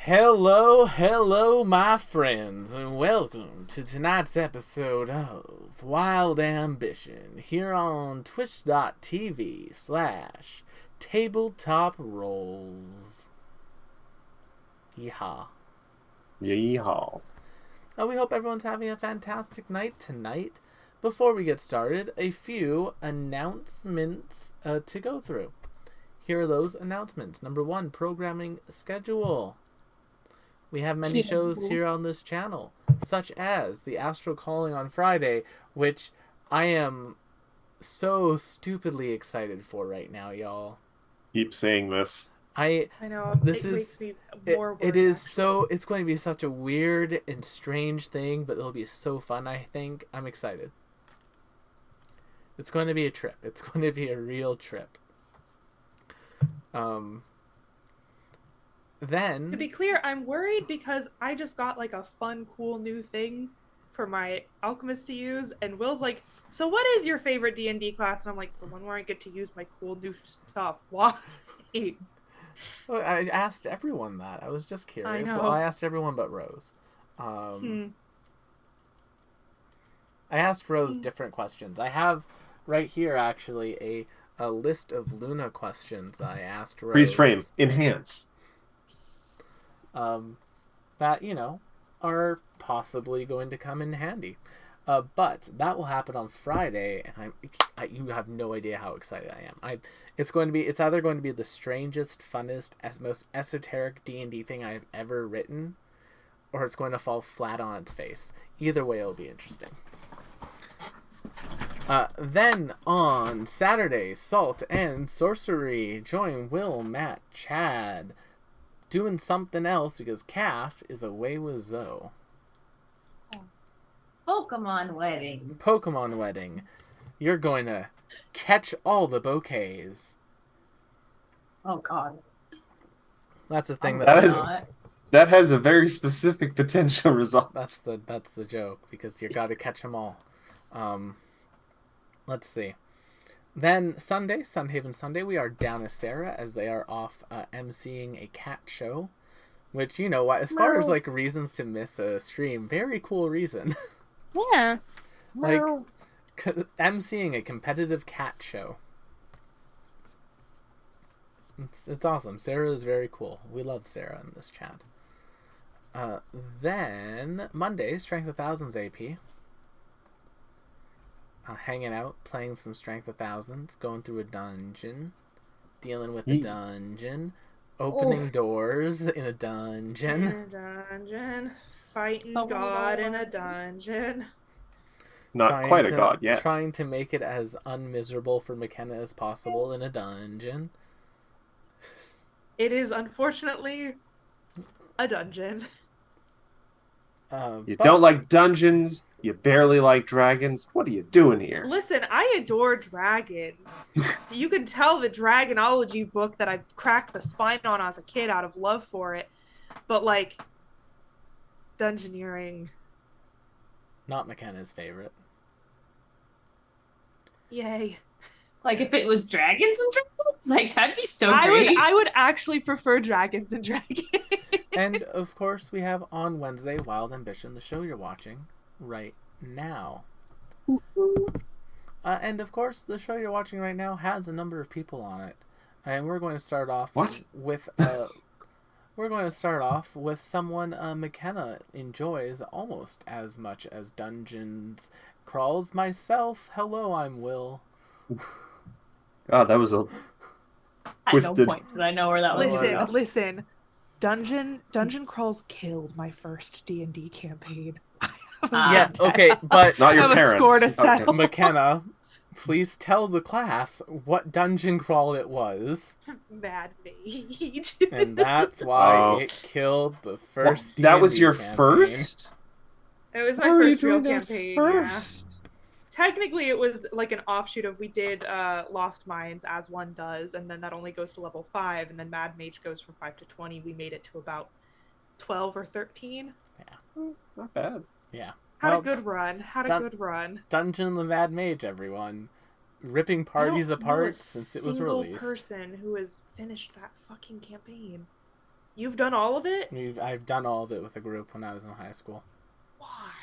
Hello, my friends, and welcome to tonight's episode of Wild Ambition here on twitch.tv/tabletop rolls. Yeehaw. Yeehaw. We hope everyone's having a fantastic night tonight. Before we get started, a few announcements to go through. Here are those announcements. Number 1, programming schedule. We have many shows here on this channel, such as the Astral Calling on Friday, which I am so stupidly excited for right now, y'all. Keep saying this. I know. Makes me more worried. It's going to be such a weird and strange thing, but it'll be so fun, I think. I'm excited. It's going to be a trip. It's going to be a real trip. Then, to be clear, I'm worried because I just got like a fun, cool new thing for my alchemist to use, and Will's like, "So what is your favorite D&D class?" And I'm like, "The one where I get to use my cool new stuff." Why? Well, I asked everyone that. I was just curious. I know. Well, I asked everyone but Rose. I asked Rose different questions. I have right here actually a list of Luna questions I asked Rose. Freeze frame. Enhance. That, are possibly going to come in handy. But that will happen on Friday, and you have no idea how excited I am. It's either going to be the strangest, funnest, most esoteric D&D thing I've ever written, or it's going to fall flat on its face. Either way, it'll be interesting. Then on Saturday, Salt and Sorcery. Join Will, Matt, Chad, doing something else because Calf is away with Zoe. Pokemon wedding. You're going to catch all the bouquets. Oh God. That's a thing that has a very specific potential result. That's the joke, because you got to catch them all. Let's see. Then Sunday, Sunhaven Sunday, we are down to Sarah as they are off emceeing a cat show, which, as far as like reasons to miss a stream, very cool reason. Yeah. Like emceeing a competitive cat show. It's awesome. Sarah is very cool. We love Sarah in this chat. Then Monday, Strength of Thousands AP. Hanging out, playing some Strength of Thousands, going through a dungeon, dealing with the dungeon, opening doors in a dungeon. Fighting God in a dungeon. Not quite a god yet. Trying to make it as unmiserable for McKenna as possible in a dungeon. It is unfortunately a dungeon. You don't like dungeons. You barely like dragons. What are you doing here? Listen, I adore dragons. You can tell the dragonology book that I cracked the spine on as a kid out of love for it. But, like, dungeoneering. Not McKenna's favorite. Yay. Like, if it was dragons and dragons, like, that'd be so great. I would actually prefer dragons and dragons. And, of course, we have on Wednesday, Wild Ambition, the show you're watching right now. And, of course, the show you're watching right now has a number of people on it. And we're going to start off with... we're going to start off with someone McKenna enjoys almost as much as dungeons crawls. Myself, hello, I'm Will. God, that was a twisted... At no point did I know where that was going to go. Listen. Dungeon crawls killed my first D&D campaign. Yeah, okay, but... Not your I have parents. a score to settle. McKenna, please tell the class what dungeon crawl it was. Mad Mage. And that's why it killed the first D&D That was your campaign. first? It was my first real campaign. First? Yeah. Technically, it was like an offshoot of we did Lost Mines, as one does, and then that only goes to level 5, and then Mad Mage goes from 5 to 20. We made it to about 12 or 13. Yeah. Not bad. Yeah. Had a good run. Dungeon of the Mad Mage, everyone. Ripping parties apart since it was released. Person who has finished that fucking campaign. You've done all of it? I've done all of it with a group when I was in high school. Why?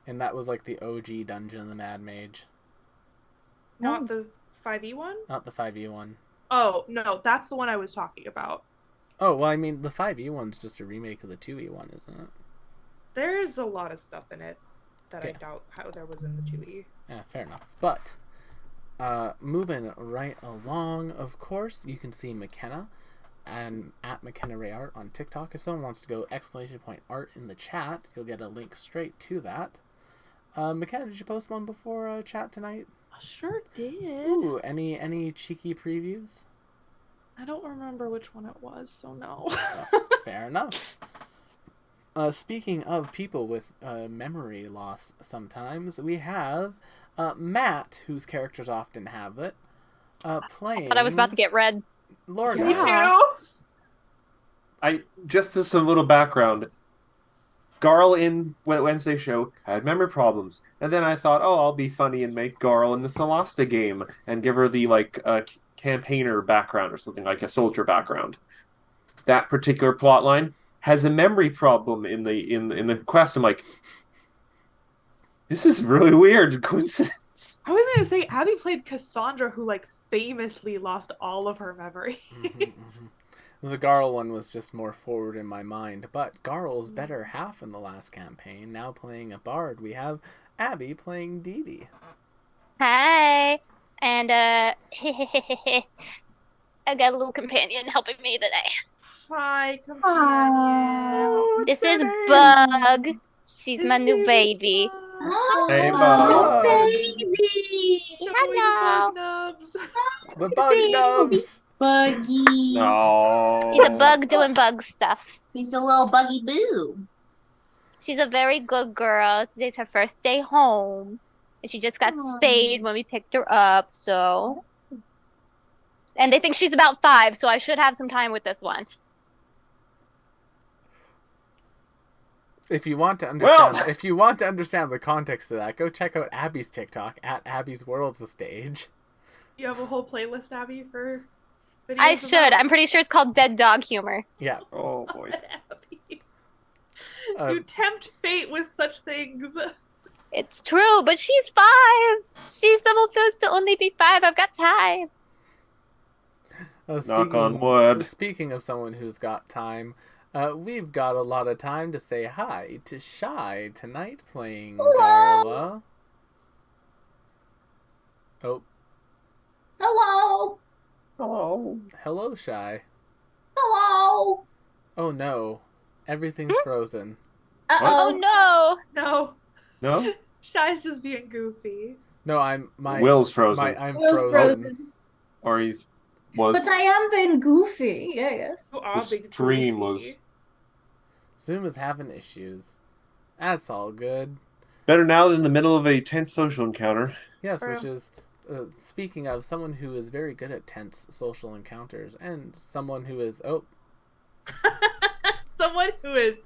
And that was like the OG Dungeon of the Mad Mage. Not the 5e one? Not the 5e one. Oh, no, that's the one I was talking about. Oh, well, I mean, the 5e one's just a remake of the 2e one, isn't it? There's a lot of stuff in it that I doubt how there was in the 2e. Yeah, fair enough. But, moving right along, of course, you can see McKenna and at McKenna Ray Art on TikTok. If someone wants to go !art in the chat, you'll get a link straight to that. McKenna, did you post one before chat tonight? I sure did. Ooh, any cheeky previews? I don't remember which one it was, so no. Fair enough. Speaking of people with memory loss sometimes, we have Matt, whose characters often have it, playing... But I was about to get red. Lorna. Me too. Just as some little background, Garl in Wednesday show had memory problems, and then I thought, oh, I'll be funny and make Garl in the Solasta game and give her the campaigner background or something, like a soldier background. That particular plot line has a memory problem in the quest. I'm like, this is really weird coincidence. I was gonna say Abby played Cassandra, who famously lost all of her memories. The Garl one was just more forward in my mind, but Garl's better half in the last campaign, now playing a bard. We have Abby playing Dee Dee. Hi. And, I got a little companion helping me today. Hi, companion. This is Bug. She's my new baby. Hey, Bug. Baby. Hello. Nubs. The Bug Nubs! Buggy. No. She's a bug doing bug stuff. He's a little buggy boo. She's a very good girl. Today's her first day home. And she just got spayed when we picked her up, so... And they think she's about 5, so I should have some time with this one. If you want to understand, the context of that, go check out Abby's TikTok at Abby's World's the Stage. You have a whole playlist, Abby, for videos? I should. I'm pretty sure it's called Dead Dog Humor. Yeah. Oh boy. Abby. You tempt fate with such things. It's true, but she's 5. She's supposed to only be 5. I've got time. Knock on wood. Speaking of someone who's got time, we've got a lot of time to say hi to Shy tonight playing Darla. Oh. Hello. Hello. Hello, Shy. Hello. Oh no. Everything's frozen. Oh no. No. No? Shy's just being goofy. No, Will's frozen. I'm Will's frozen. Or was. But I am being goofy, yes. You are The being stream goofy. was Zoom is having issues. That's all good. better now than the middle of a tense social encounter. Yes, which is, speaking of, someone who is very good at tense social encounters, and someone who is, Someone who is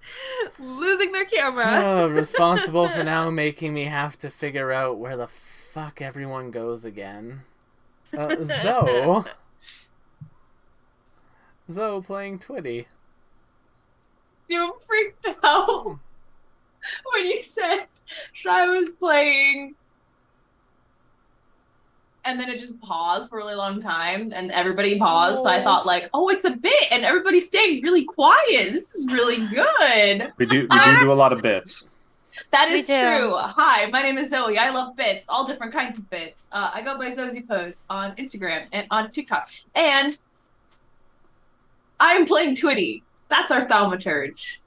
losing their camera. responsible for now making me have to figure out where the fuck everyone goes again. Zoe playing Twitty. You freaked out when you said Shy was playing, and then it just paused for a really long time, and everybody paused. So I thought, oh, it's a bit, and everybody's staying really quiet. This is really good. We do a lot of bits. That is true. Hi, my name is Zoe. I love bits, all different kinds of bits. I go by Zosie Pose on Instagram and on TikTok, and I'm playing Twitty. That's our thaumaturge.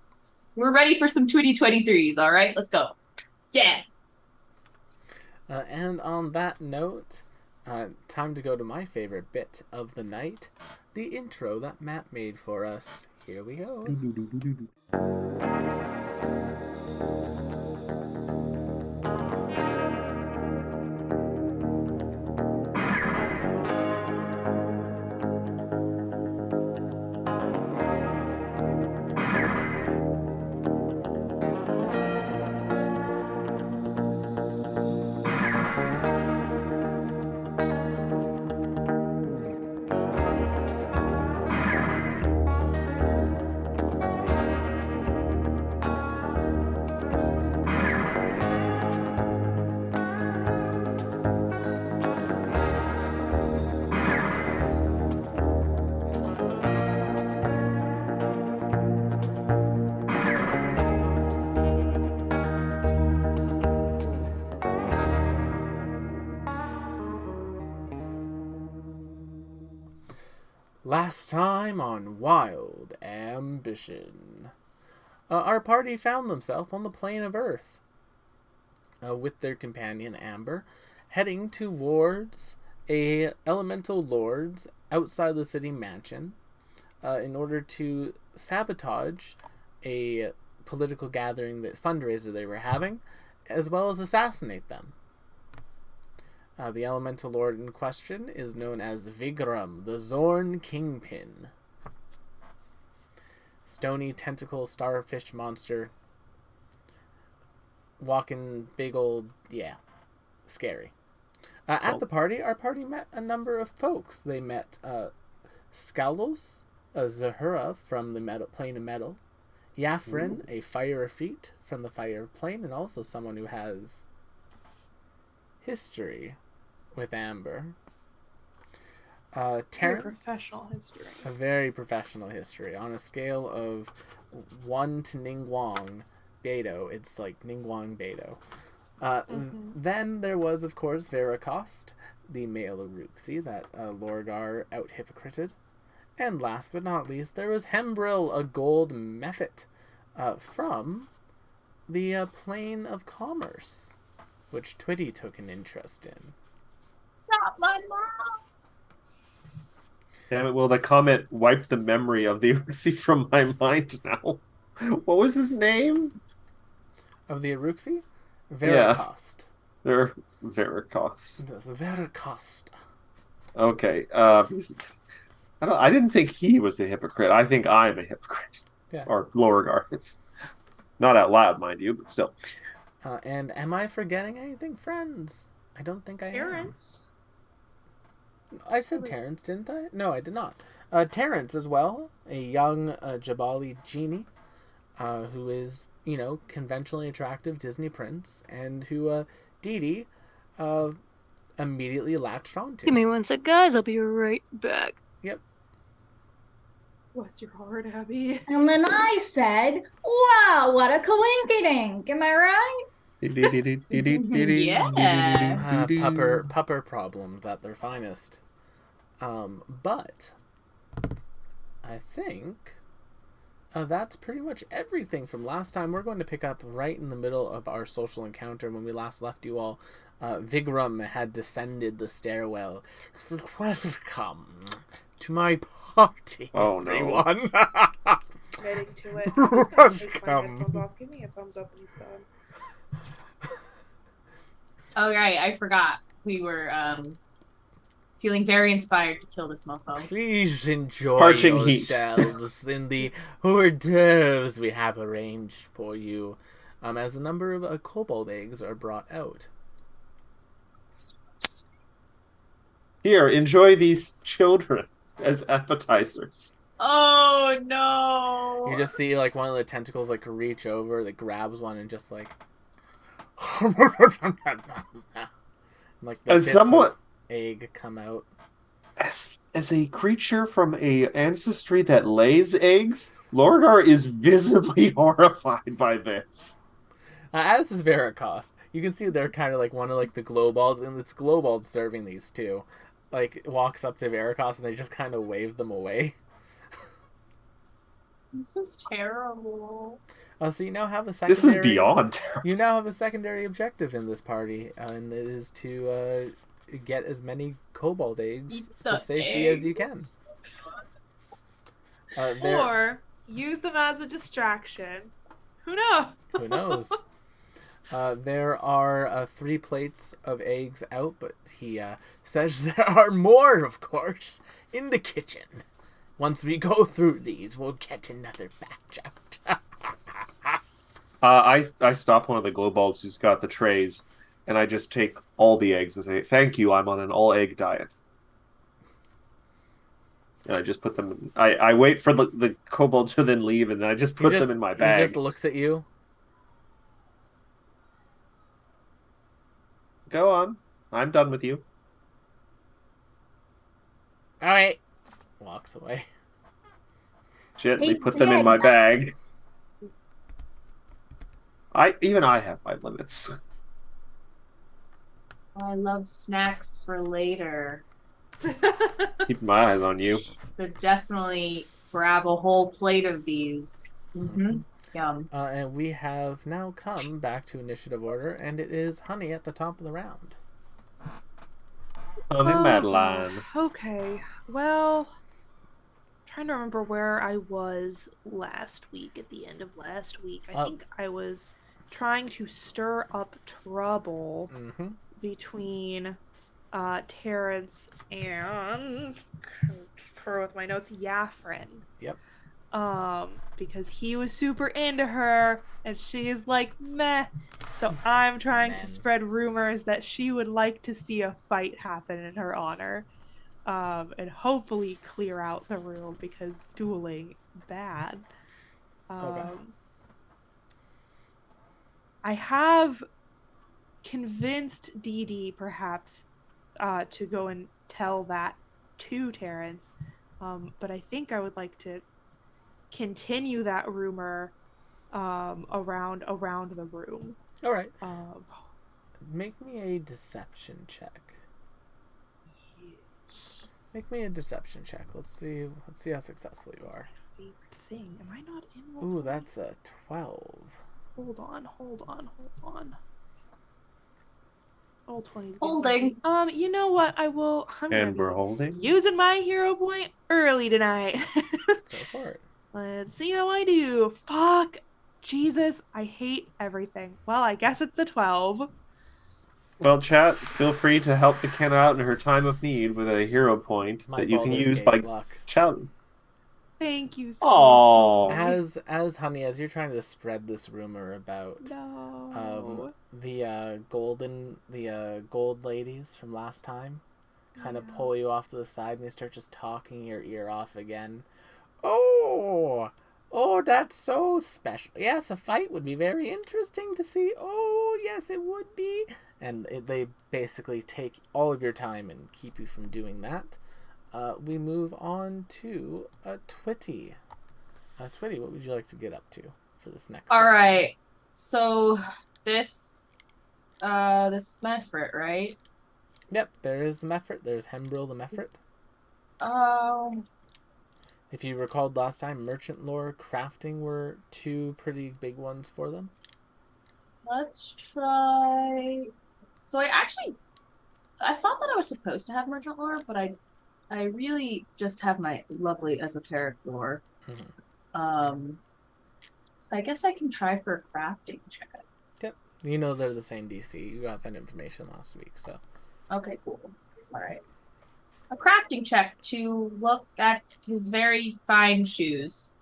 We're ready for some Twitty 23s, all right? Let's go. Yeah. And on that note, time to go to my favorite bit of the night, the intro that Matt made for us. Here we go. Last time on Wild Ambition. Our party found themselves on the plane of Earth with their companion Amber, heading towards a elemental lord's outside the city mansion in order to sabotage a political gathering, that fundraiser they were having, as well as assassinate them. The elemental lord in question is known as Vigrum, the Zorn Kingpin. Stony tentacle starfish monster. Walking big old, scary. At the party, our party met a number of folks. They met Skalos, a Zahura from the plane of metal, Yafrin, a fire feet from the fire plane, and also someone who has history with Amber. Terrence, Very professional history. A very professional history. On a scale of 1 to Ningguang Beidou, it's like Ningguang Beidou. Then there was, of course, Veracost, the male Uruxi that Lorgar out-hypocrited. And last but not least, there was Hembril, a gold mephit from the plane of commerce, which Twitty took an interest in. Not my mom. Damn it, will the comment wipe the memory of the Uruxi from my mind now? What was his name? Of the Uruxi? Veracost. They're Veracost. That's Veracost. Okay. I didn't think he was a hypocrite. I think I'm a hypocrite. Yeah. Or Lorgar. It's not out loud, mind you, but still. And am I forgetting anything, friends? I don't think I am. Terrence. I said Terrence, didn't I? No, I did not. Terrence as well, a young Jabali genie, who is, conventionally attractive Disney prince, and who Dee Dee immediately latched onto. Give me 1 sec, guys. I'll be right back. Yep. Bless your heart, Abby. And then I said, wow, what a coinkydink. Am I right? Yeah. Pupper problems at their finest. But I think that's pretty much everything from last time. We're going to pick up right in the middle of our social encounter. When we last left you all, Vigrum had descended the stairwell. Welcome to my party, everyone. Getting to it. I'm just gonna take my headphones off. Give me a thumbs up when he's done. Oh, right. I forgot. We were feeling very inspired to kill this mofo. Please enjoy Parching yourselves in the hors d'oeuvres we have arranged for you, as a number of kobold eggs are brought out. Here, enjoy these children as appetizers. Oh no! You just see like one of the tentacles like reach over, that grabs one, and just like, like the as bits somewhat of egg come out. As a creature from a ancestry that lays eggs, Lorgar is visibly horrified by this. As is Veracost. You can see they're kind of like one of like the glow balls, and it's glow balls serving these two. Like walks up to Veracost and they just kind of wave them away. This is terrible. So you now have a secondary. This is beyond terrible. You now have a secondary objective in this party, and it is to get as many kobold eggs to safety as you can. Or use them as a distraction. Who knows? Who knows? There are 3 plates of eggs out, but he says there are more, of course, in the kitchen. Once we go through these, we'll get another batch out. I stop one of the glow balls who's got the trays, and I just take all the eggs and say, "Thank you, I'm on an all-egg diet." And I just put them. I wait for the kobold to then leave, and then I just put them in my bag. He just looks at you. Go on. I'm done with you. All right. Walks away. Gently put them in my bag. I have my limits. I love snacks for later. Keep my eyes on you. So definitely grab a whole plate of these. Mm-hmm. Yum. And we have now come back to initiative order, and it is Honey at the top of the round. Honey Madeline. Okay. Well, trying to remember where I was last week, at the end of last week. I think I was trying to stir up trouble between Terrence and, with my notes, Yafrin. Yep. Because he was super into her and she is like meh. So I'm trying to spread rumors that she would like to see a fight happen in her honor. And hopefully clear out the room because dueling bad. Okay. I have convinced Dee Dee perhaps to go and tell that to Terrence, but I think I would like to continue that rumor around the room. All right. Make me a deception check. Make me a deception check. Let's see how successful you are. My favorite thing. Am I not in? Ooh, that's a 12. Hold on. All 20s. Holding. You know what? And we're holding. Using my hero point early tonight. Go for it. Let's see how I do. Fuck. Jesus, I hate everything. Well, I guess it's a 12. Well, chat, feel free to help McKenna out in her time of need with a hero point that you can use by shouting. Thank you so much. As Honey, as you're trying to spread this rumor about the gold ladies from last time kind of pull you off to the side and they start just talking your ear off again. Oh, that's so special. Yes, a fight would be very interesting to see. Oh, yes, it would be. And they basically take all of your time and keep you from doing that. We move on to Twitty. Twitty, what would you like to get up to for this next section? Right. So this Mephrit, right? Yep, there is the Mephrit. There's Hembril the Mephrit. If you recalled last time, Merchant Lore, Crafting were two pretty big ones for them. Let's try... So I thought that I was supposed to have Merchant Lore, but I really just have my lovely esoteric lore. So I guess I can try for a crafting check. Yep. You know they're the same DC. You got that information last week, so. Okay, cool. Alright. A crafting check to look at his very fine shoes.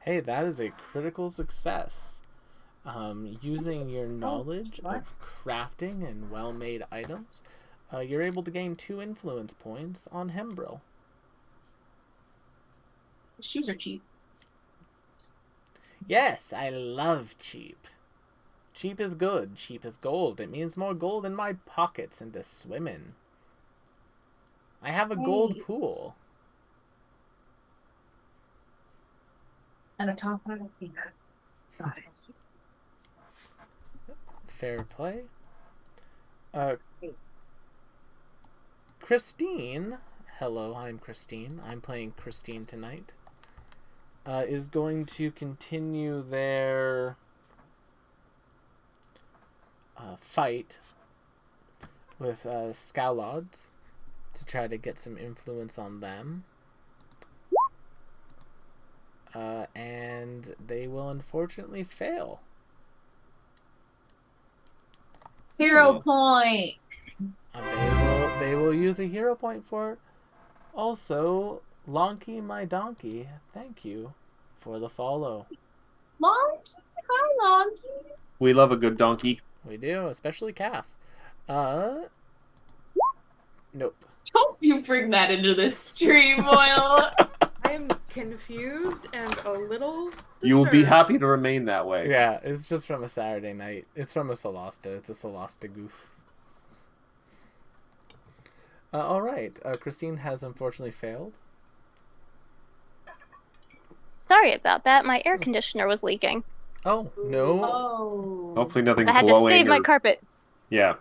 Hey, that is a critical success. Using your knowledge of crafting and well-made items, you're able to gain 2 influence points on Hembril. Shoes are cheap. Yes, I love cheap. Cheap is good. Cheap is gold. It means more gold in my pockets and to swim in. I have a gold pool. And a top hat. Got it. Fair play. Christine. Hello, I'm Christine. I'm playing Christine tonight. Is going to continue their fight with Scowlods to try to get some influence on them. And they will unfortunately fail. Hero point! They will use a hero point for it. Also, Lonky my donkey, thank you for the follow. Lonky? Hi, Lonky. We love a good donkey. We do, especially Calf. Nope. Don't you bring that into this stream, Moyle. I'm confused and a little disturbed. You will be happy to remain that way. Yeah, it's just from a Saturday night. It's from a Solasta. It's a Solasta goof. Alright, Christine has unfortunately failed. Sorry about that. My air conditioner was leaking. Oh, no. Oh. Hopefully nothing I had to blowing save my or... carpet. Yeah.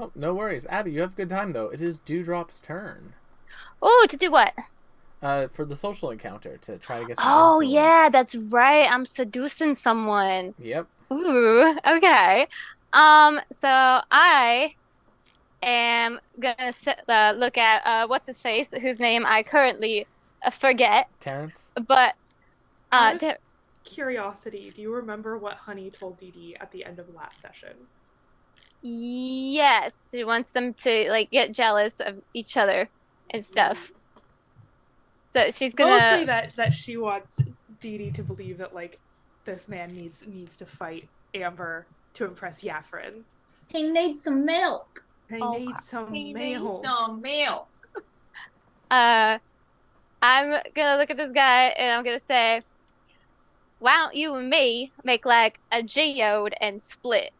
Oh, no worries. Abby, you have a good time, though. It is Dewdrop's turn. Oh, to do what? For the social encounter, to try to get some Oh, influence. yeah, that's right. I'm seducing someone. Yep. Ooh, okay. So I am gonna look at what's his face, whose name I currently forget. Terrence? But Out of curiosity, do you remember what Honey told Dee Dee at the end of last session? yes, she wants them to like get jealous of each other and stuff. So she's gonna mostly that she wants Dee Dee to believe that like this man needs to fight Amber to impress Yafrin. He needs some milk. He needs some milk. I'm gonna look at this guy and I'm gonna say, why don't you and me make like a geode and split?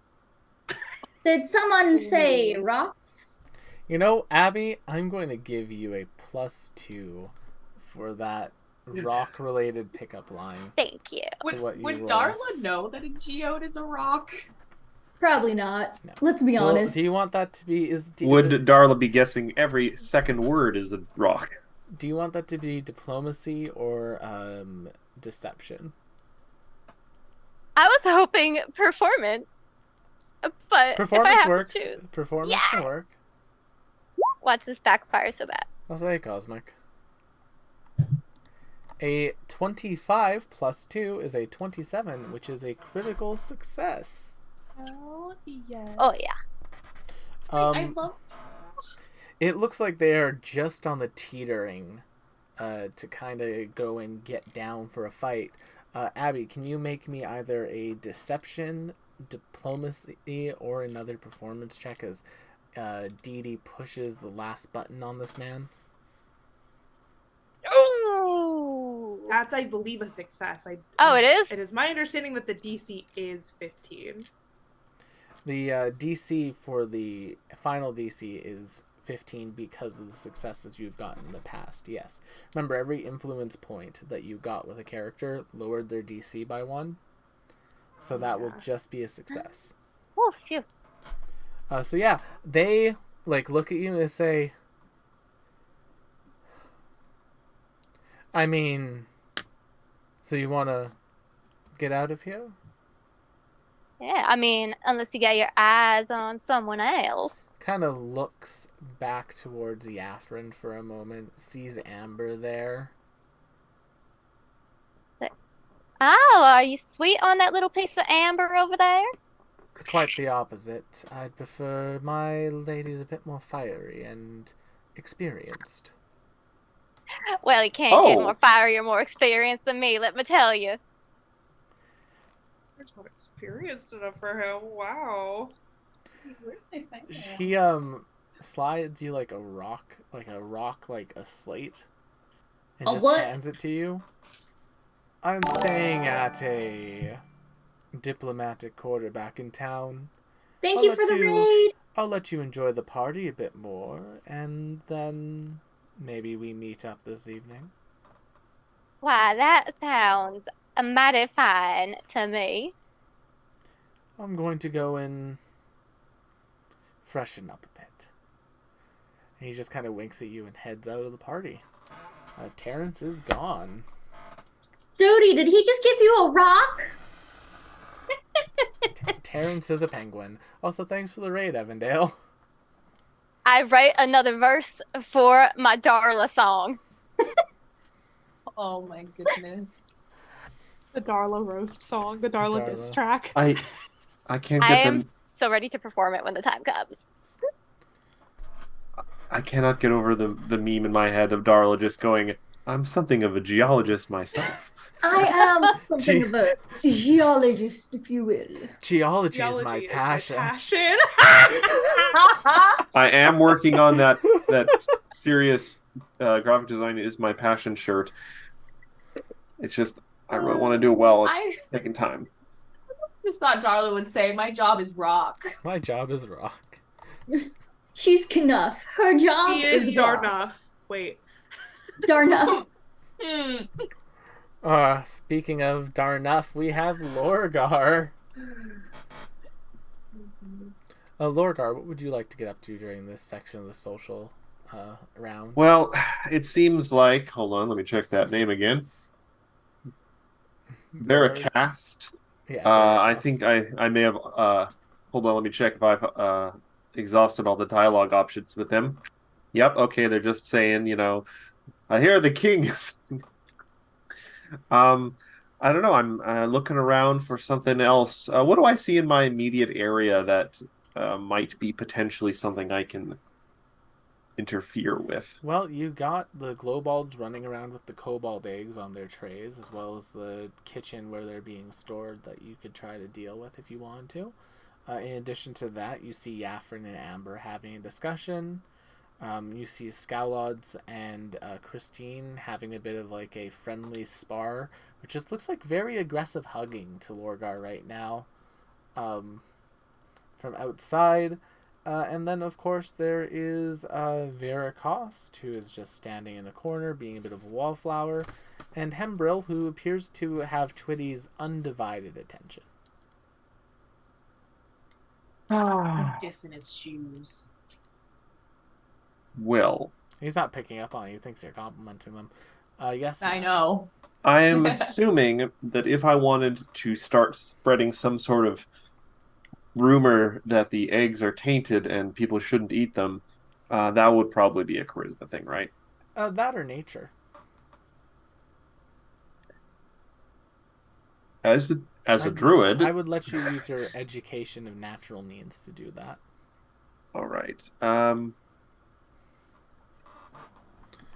Did someone say rocks? You know, Abby, I'm going to give you a +2 for that rock-related pickup line. Thank you. Would Darla know that a geode is a rock? Probably not. No. Let's be honest. Do you want that to be... Would Darla be guessing every second word is the rock? Do you want that to be diplomacy or deception? I was hoping performance, but Performance if I have works. to choose, Performance can work. watch this backfire so bad. I'll say Cosmic. A 25 + 2 is a 27, which is a critical success. Oh, yes. Oh yeah. I love... It looks like they are just on the teetering to kind of go and get down for a fight. Abby, can you make me either a deception, diplomacy, or another performance check as Dee Dee pushes the last button on this man? Oh. That's, I believe, a success. It is? It is my understanding that the DC is 15. The DC for the final DC is 15 because of the successes you've gotten in the past, yes. Remember, every influence point that you got with a character lowered their DC by 1. So that will just be a success. Oh, phew. So yeah, they look at you and they say, I mean, so you want to get out of here? Yeah, I mean, unless you got your eyes on someone else. Kind of looks back towards Yafrin for a moment, sees Amber there. Oh, are you sweet on that little piece of amber over there? Quite the opposite. I'd prefer my ladies a bit more fiery and experienced. Well, you can't get more fiery or more experienced than me, let me tell you. You're not experienced enough for him. Wow. Where's my finger? She slides you like a rock, like a slate, and just hands it to you. I'm staying at a diplomatic quarter back in town. Thank you for the raid. I'll let you enjoy the party a bit more, and then maybe we meet up this evening. Why, that sounds mighty fine to me. I'm going to go and freshen up a bit. And he just kind of winks at you and heads out of the party. Terrence is gone. Duty, did he just give you a rock? Terrence is a penguin. Also, thanks for the raid, Evandale. I write another verse for my Darla song. Oh my goodness. The Darla roast song, the Darla diss track. I can't get I am them. so ready to perform it when the time comes. I cannot get over the meme in my head of Darla just going, I'm something of a geologist myself. I am something of a geologist, if you will. Geology is my passion. I am working on that serious graphic design is my passion shirt. It's just, I really want to do it well. It's taking time. Just thought Darla would say, my job is rock. My job is rock. She's Knuff. Her job is Darnuff. Wait. Darnuff. Speaking of Darnuff, we have Lorgar. Lorgar, what would you like to get up to during this section of the social round? Well, it seems like... Hold on, let me check that name again. Veracast. Yeah. I think I may have... hold on, let me check if I've exhausted all the dialogue options with them. Yep, okay, they're just saying, I hear the king is... I don't know. I'm looking around for something else. What do I see in my immediate area that might be potentially something I can interfere with? Well, you got the glowballs running around with the cobalt eggs on their trays, as well as the kitchen where they're being stored that you could try to deal with if you wanted to. In addition to that, you see Yaffrin and Amber having a discussion. You see Scowlods and Christine having a bit of like a friendly spar, which just looks like very aggressive hugging to Lorgar right now from outside. And then, of course, there is Vera Cost, who is just standing in a corner, being a bit of a wallflower, and Hembrill, who appears to have Twitty's undivided attention. Dissing his shoes. Well, he's not picking up on it. He thinks you're complimenting them. Yes, I know. I am assuming that if I wanted to start spreading some sort of rumor that the eggs are tainted and people shouldn't eat them, that would probably be a charisma thing, right? That or nature. As a druid, I would let you use your education of natural means to do that. All right.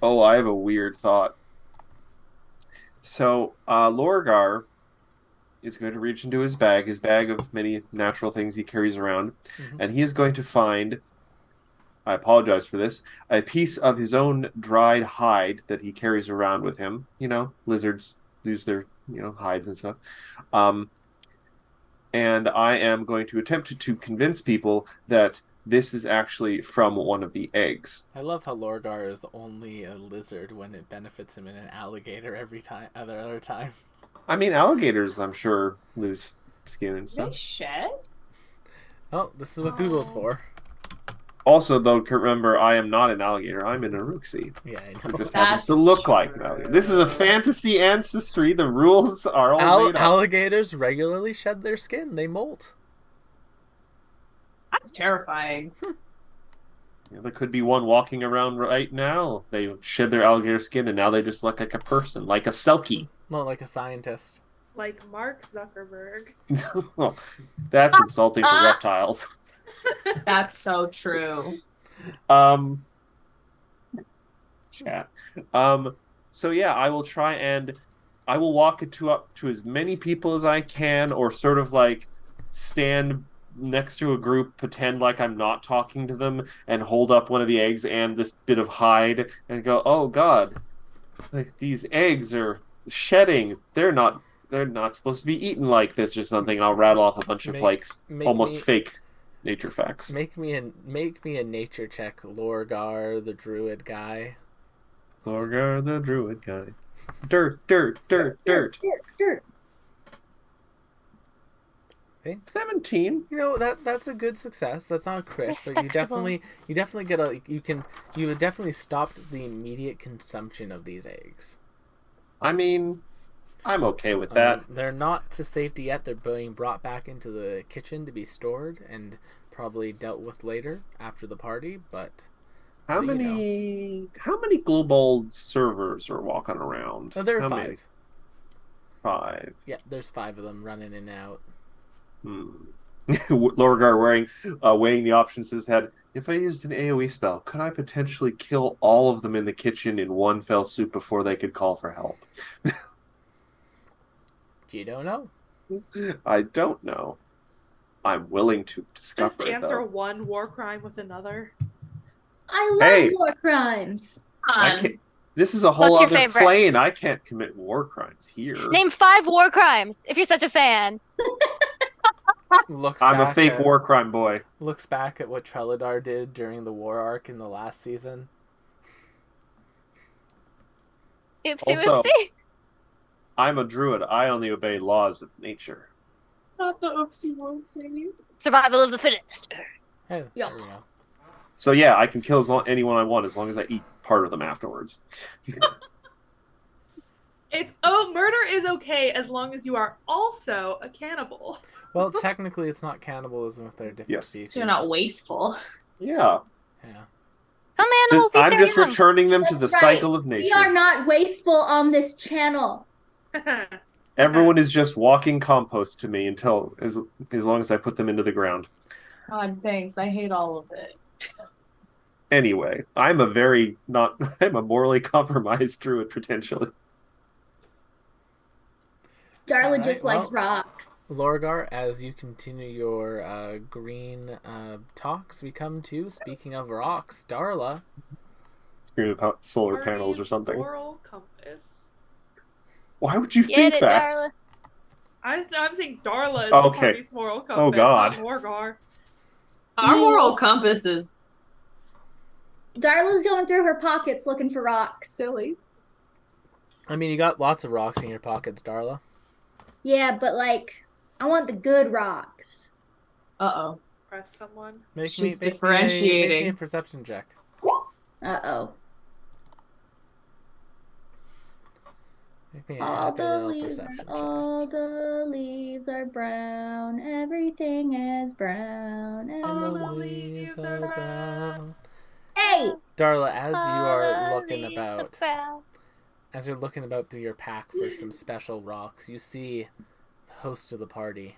Oh, I have a weird thought. So, Lorgar is going to reach into his bag of many natural things he carries around, and he is going to find, I apologize for this, a piece of his own dried hide that he carries around with him. Lizards lose their, hides and stuff. And I am going to attempt to convince people that this is actually from one of the eggs. I love how Lorgar is only a lizard when it benefits him, and an alligator every time, other time. I mean, alligators, I'm sure, lose skin and stuff. They shed? Oh, this is what Google's for. Also, though, remember, I am not an alligator. I'm an Uruxi. Yeah, I know. Who just happens to look like an alligator. This is a fantasy ancestry. The rules are all made up. Alligators regularly shed their skin. They molt. That's terrifying. Yeah, there could be one walking around right now. They shed their alligator skin, and now they just look like a person, like a Selkie. Not like a scientist. Like Mark Zuckerberg. Well, that's insulting for reptiles. That's so true. Chat. So yeah, I will try and I will walk up to as many people as I can, or sort of like stand next to a group, pretend like I'm not talking to them, and hold up one of the eggs and this bit of hide and go, "Oh God, like these eggs are shedding. They're not supposed to be eaten like this," or something. And I'll rattle off a bunch of almost fake nature facts. Make me a nature check, Lorgar, the druid guy. Lorgar, the druid guy. Dirt, dirt, dirt, dirt. Dirt. Okay. 17. That's a good success. That's not a crit, but you definitely get you would definitely stop the immediate consumption of these eggs. I mean, I'm okay with that. They're not to safety yet. They're being brought back into the kitchen to be stored and probably dealt with later after the party, but how many global servers are walking around? There are how 5. Many? 5. Yeah, there's 5 of them running in and out. Lorgar weighing the options in his head. If I used an AoE spell, could I potentially kill all of them in the kitchen in one fell swoop before they could call for help? You don't know. I don't know. I'm willing to discover. Just answer one war crime with another. I love war crimes. This is a whole other plane. I can't commit war crimes here. Name 5 war crimes if you're such a fan. I'm a fake war crime boy. Looks back at what Treladar did during the war arc in the last season. Oopsie also, whoopsie. I'm a druid. I only obey laws of nature. Not the oopsie whoopsie. Survival of the fittest. Hey, Yeah. there we go. So yeah, I can kill anyone I want as long as I eat part of them afterwards. Murder is okay as long as you are also a cannibal. Well, technically, it's not cannibalism if they're different Yes. species. So you're not wasteful. Yeah. Yeah. Some animals eat I'm their just young. returning them to the That's right. cycle of We nature. are not wasteful on this channel. Everyone is just walking compost to me until as long as I put them into the ground. God, thanks. I hate all of it. Anyway, I'm a morally compromised druid potentially. Darla Alright, just likes well, rocks. Lorgar, as you continue your green talks, we come to, speaking of rocks, Darla. Scream about solar panels or Arby's something. moral compass. Why would you Get think it, that? Darla. I'm saying Darla is Okay. the party's moral compass, Oh, God. not Morgar. Our moral compass is Darla's going through her pockets looking for rocks. silly. I mean, you got lots of rocks in your pockets, Darla. Yeah, but like, I want the good rocks. Uh-oh. Press someone. She's Make me differentiating. a perception check. Uh-oh. Make me a All happy the little leaves, perception check. all the leaves are brown. Everything is brown. All And the the leaves are brown. Hey! Darla, as you are All the looking leaves about, brown. as you're looking about through your pack for some special rocks, you see the host of the party,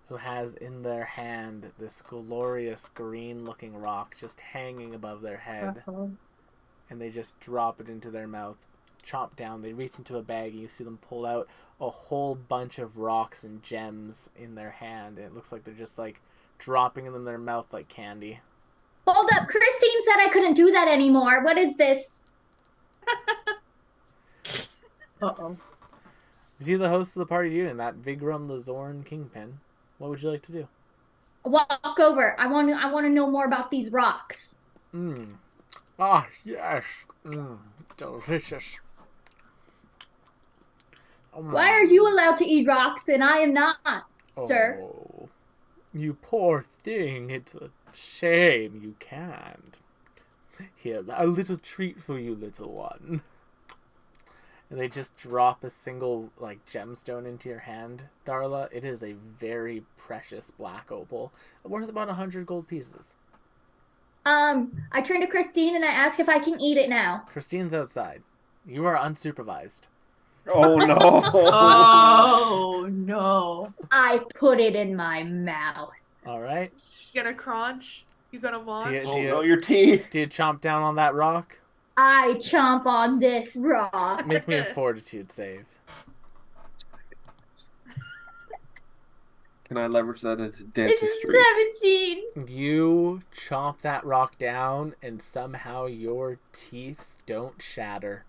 who has in their hand this glorious green-looking rock just hanging above their head, and they just drop it into their mouth, chomp down. They reach into a bag, and you see them pull out a whole bunch of rocks and gems in their hand, and it looks like they're just like dropping them in their mouth like candy. Hold up, Christine said I couldn't do that anymore. What is this? Uh-oh. You see the host of the party doing that, Vigrum Lazorn Kingpin. What would you like to do? Walk over. I want to know more about these rocks. Ah, yes. Delicious. Why are you allowed to eat rocks and I am not, sir? Oh, you poor thing. It's a shame you can't. Here, a little treat for you, little one. And they just drop a single, like, gemstone into your hand, Darla. It is a very precious black opal, worth about 100 gold pieces. I turn to Christine and I ask if I can eat it now. Christine's outside. You are unsupervised. Oh no! Oh no! I put it in my mouth. All right. You gonna crunch? You gonna munch? Oh no, your teeth! Do you chomp down on that rock? I chomp on this rock. Make me a fortitude save. Can I leverage that into It's dentistry? 17. You chomp that rock down, and somehow your teeth don't shatter.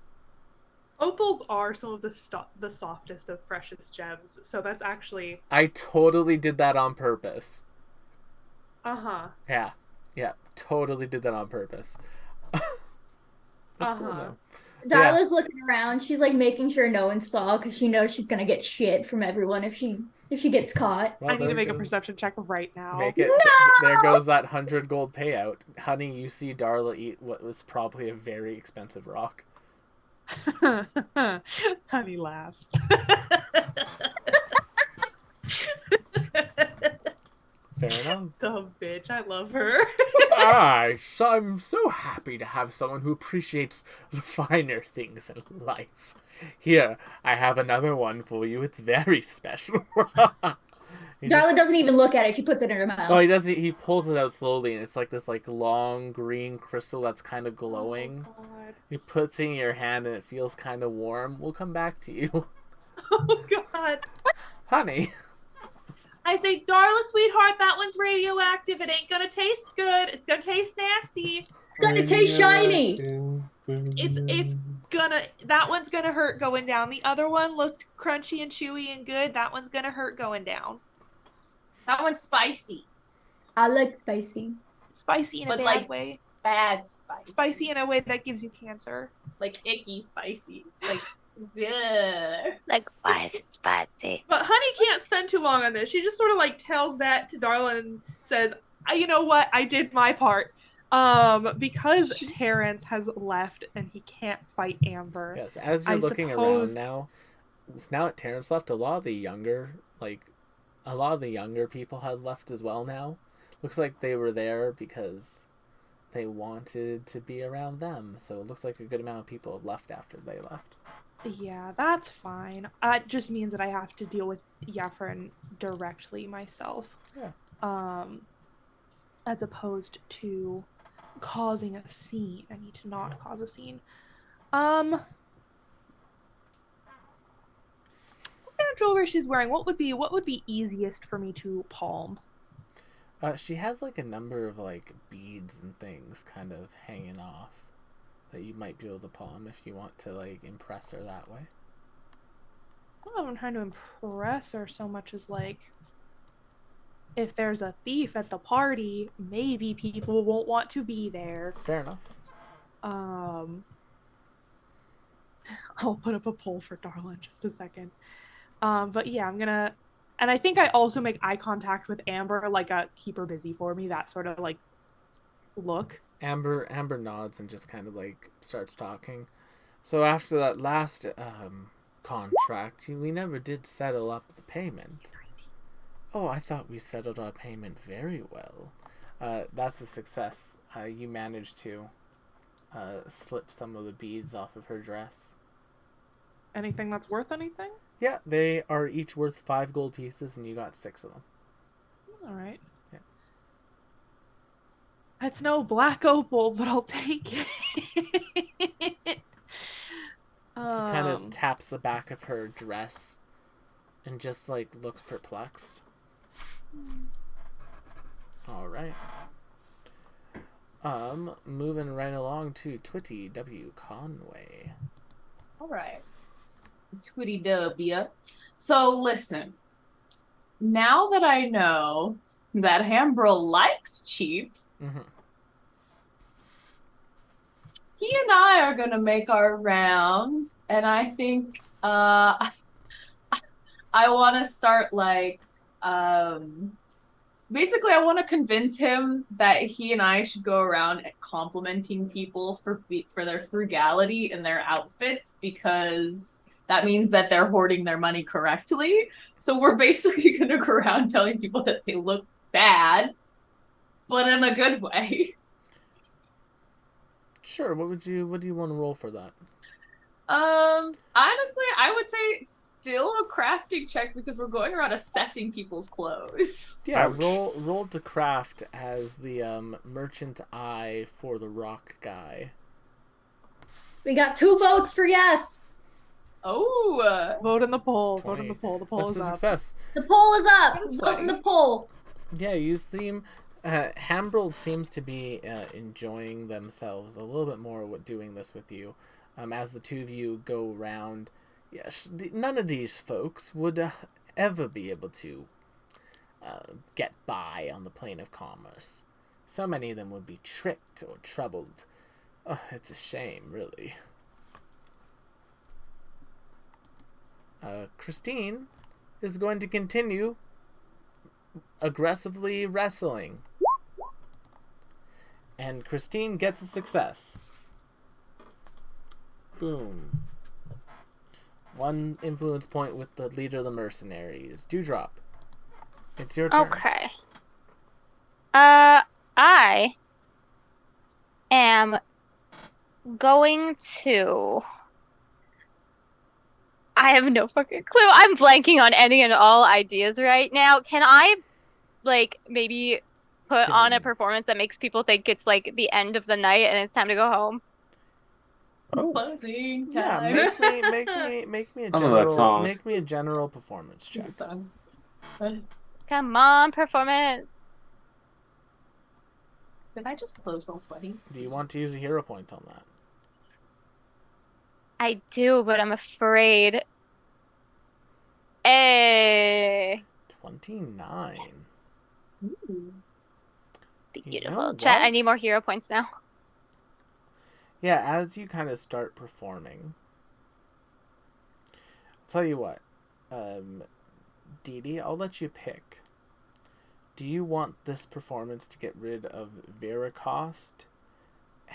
Opals are some of the softest of precious gems, so that's actually I totally did that on purpose. uh-huh. Yeah, totally did that on purpose. That's cool though. Darla's looking around. She's like making sure no one saw because she knows she's gonna get shit from everyone if she gets caught. Well, I need to make a goes- perception check right now. Make it. There goes that 100 gold payout. Honey, you see Darla eat what was probably a very expensive rock. Honey laughs. Fair enough. Dumb bitch, I love her. I'm so happy to have someone who appreciates the finer things in life. Here, I have another one for you. It's very special. Darla doesn't even look at it. She puts it in her mouth. Oh, he does. He pulls it out slowly, and it's like this long green crystal that's kind of glowing. Oh, God. He puts it in your hand, and it feels kind of warm. We'll come back to you, Oh, God. honey. I say, Darla, sweetheart, that one's radioactive. It ain't gonna taste good. It's gonna taste nasty. It's gonna taste shiny. That one's gonna hurt going down. The other one looked crunchy and chewy and good. That one's gonna hurt going down. That one's spicy. I like spicy. Spicy in a But, bad like, way. Bad spicy. Spicy in a way that gives you cancer. Like icky spicy. Like Yeah. Like, why is it spicy? But Honey can't spend too long on this. She just sort of like tells that to Darla and says, "You know what? I did my part." Because Terrence has left and he can't fight Amber. Yes, as you're looking suppose... around now that Terrence left, a lot of the younger people had left as well now. Looks like they were there because they wanted to be around them. So it looks like a good amount of people have left after they left. Yeah, that's fine. It just means that I have to deal with Yafrin directly myself. Yeah. As opposed to causing a scene. I need to not cause a scene. What kind of jewelry she's wearing? What would be easiest for me to palm? She has like a number of like beads and things kind of hanging off that you might be able to palm if you want to like impress her that way. I don't know if I'm trying to impress her so much as like, if there's a thief at the party, maybe people won't want to be there. Fair enough. I'll put up a poll for Darla in just a second. But yeah, I'm gonna, and I think I also make eye contact with Amber, like a keep her busy for me, that sort of like look. Amber nods and just kind of like starts talking. So after that last contract, we never did settle up the payment. Oh, I thought we settled our payment very well. That's a success. You managed to slip some of the beads off of her dress. Anything that's worth anything? Yeah, they are each worth 5 gold pieces, and you got 6 of them. All right. Yeah. It's no black opal, but I'll take it. He kind of taps the back of her dress and just like looks perplexed. All right. Moving right along to Twitty W. Conway. All right. Twitty W. So listen, now that I know that Hambrel likes cheap, he and I are gonna make our rounds, and I think I want to start like basically I want to convince him that he and I should go around complimenting people for their frugality in their outfits, because that means that they're hoarding their money correctly. So we're basically going to go around telling people that they look bad, but in a good way. Sure. What do you want to roll for that? Honestly, I would say still a crafting check, because we're going around assessing people's clothes. Yeah, roll to craft as the merchant eye for the rock guy. We got 2 votes for yes. Oh, vote in the poll. 20. Vote in the poll. The poll That's is a up. success. The poll is up. That's Vote in funny. the poll. Yeah, you seem Hambrel seems to be enjoying themselves a little bit more with doing this with you. As the two of you go round, yes, none of these folks would ever be able to get by on the plane of commerce. So many of them would be tricked or troubled. Oh, it's a shame, really. Christine is going to continue aggressively wrestling. And Christine gets a success. Boom. 1 influence point with the leader of the mercenaries. Dewdrop. It's your turn. Okay. I am going to... I have no fucking clue. I'm blanking on any and all ideas right now. Can I, like, maybe put on a performance that makes people think it's, like, the end of the night and it's time to go home? Buzzing Yeah, time. make me a I love that song. make me a general performance check. Come on, performance. Did I just close Roll20? Do you want to use a hero point on that? I do, but I'm afraid. Hey. 29. Ooh. Beautiful. You know Chat, I what? need more hero points now. Yeah, as you kind of start performing, tell you what. Dee Dee, I'll let you pick. Do you want this performance to get rid of Vericost,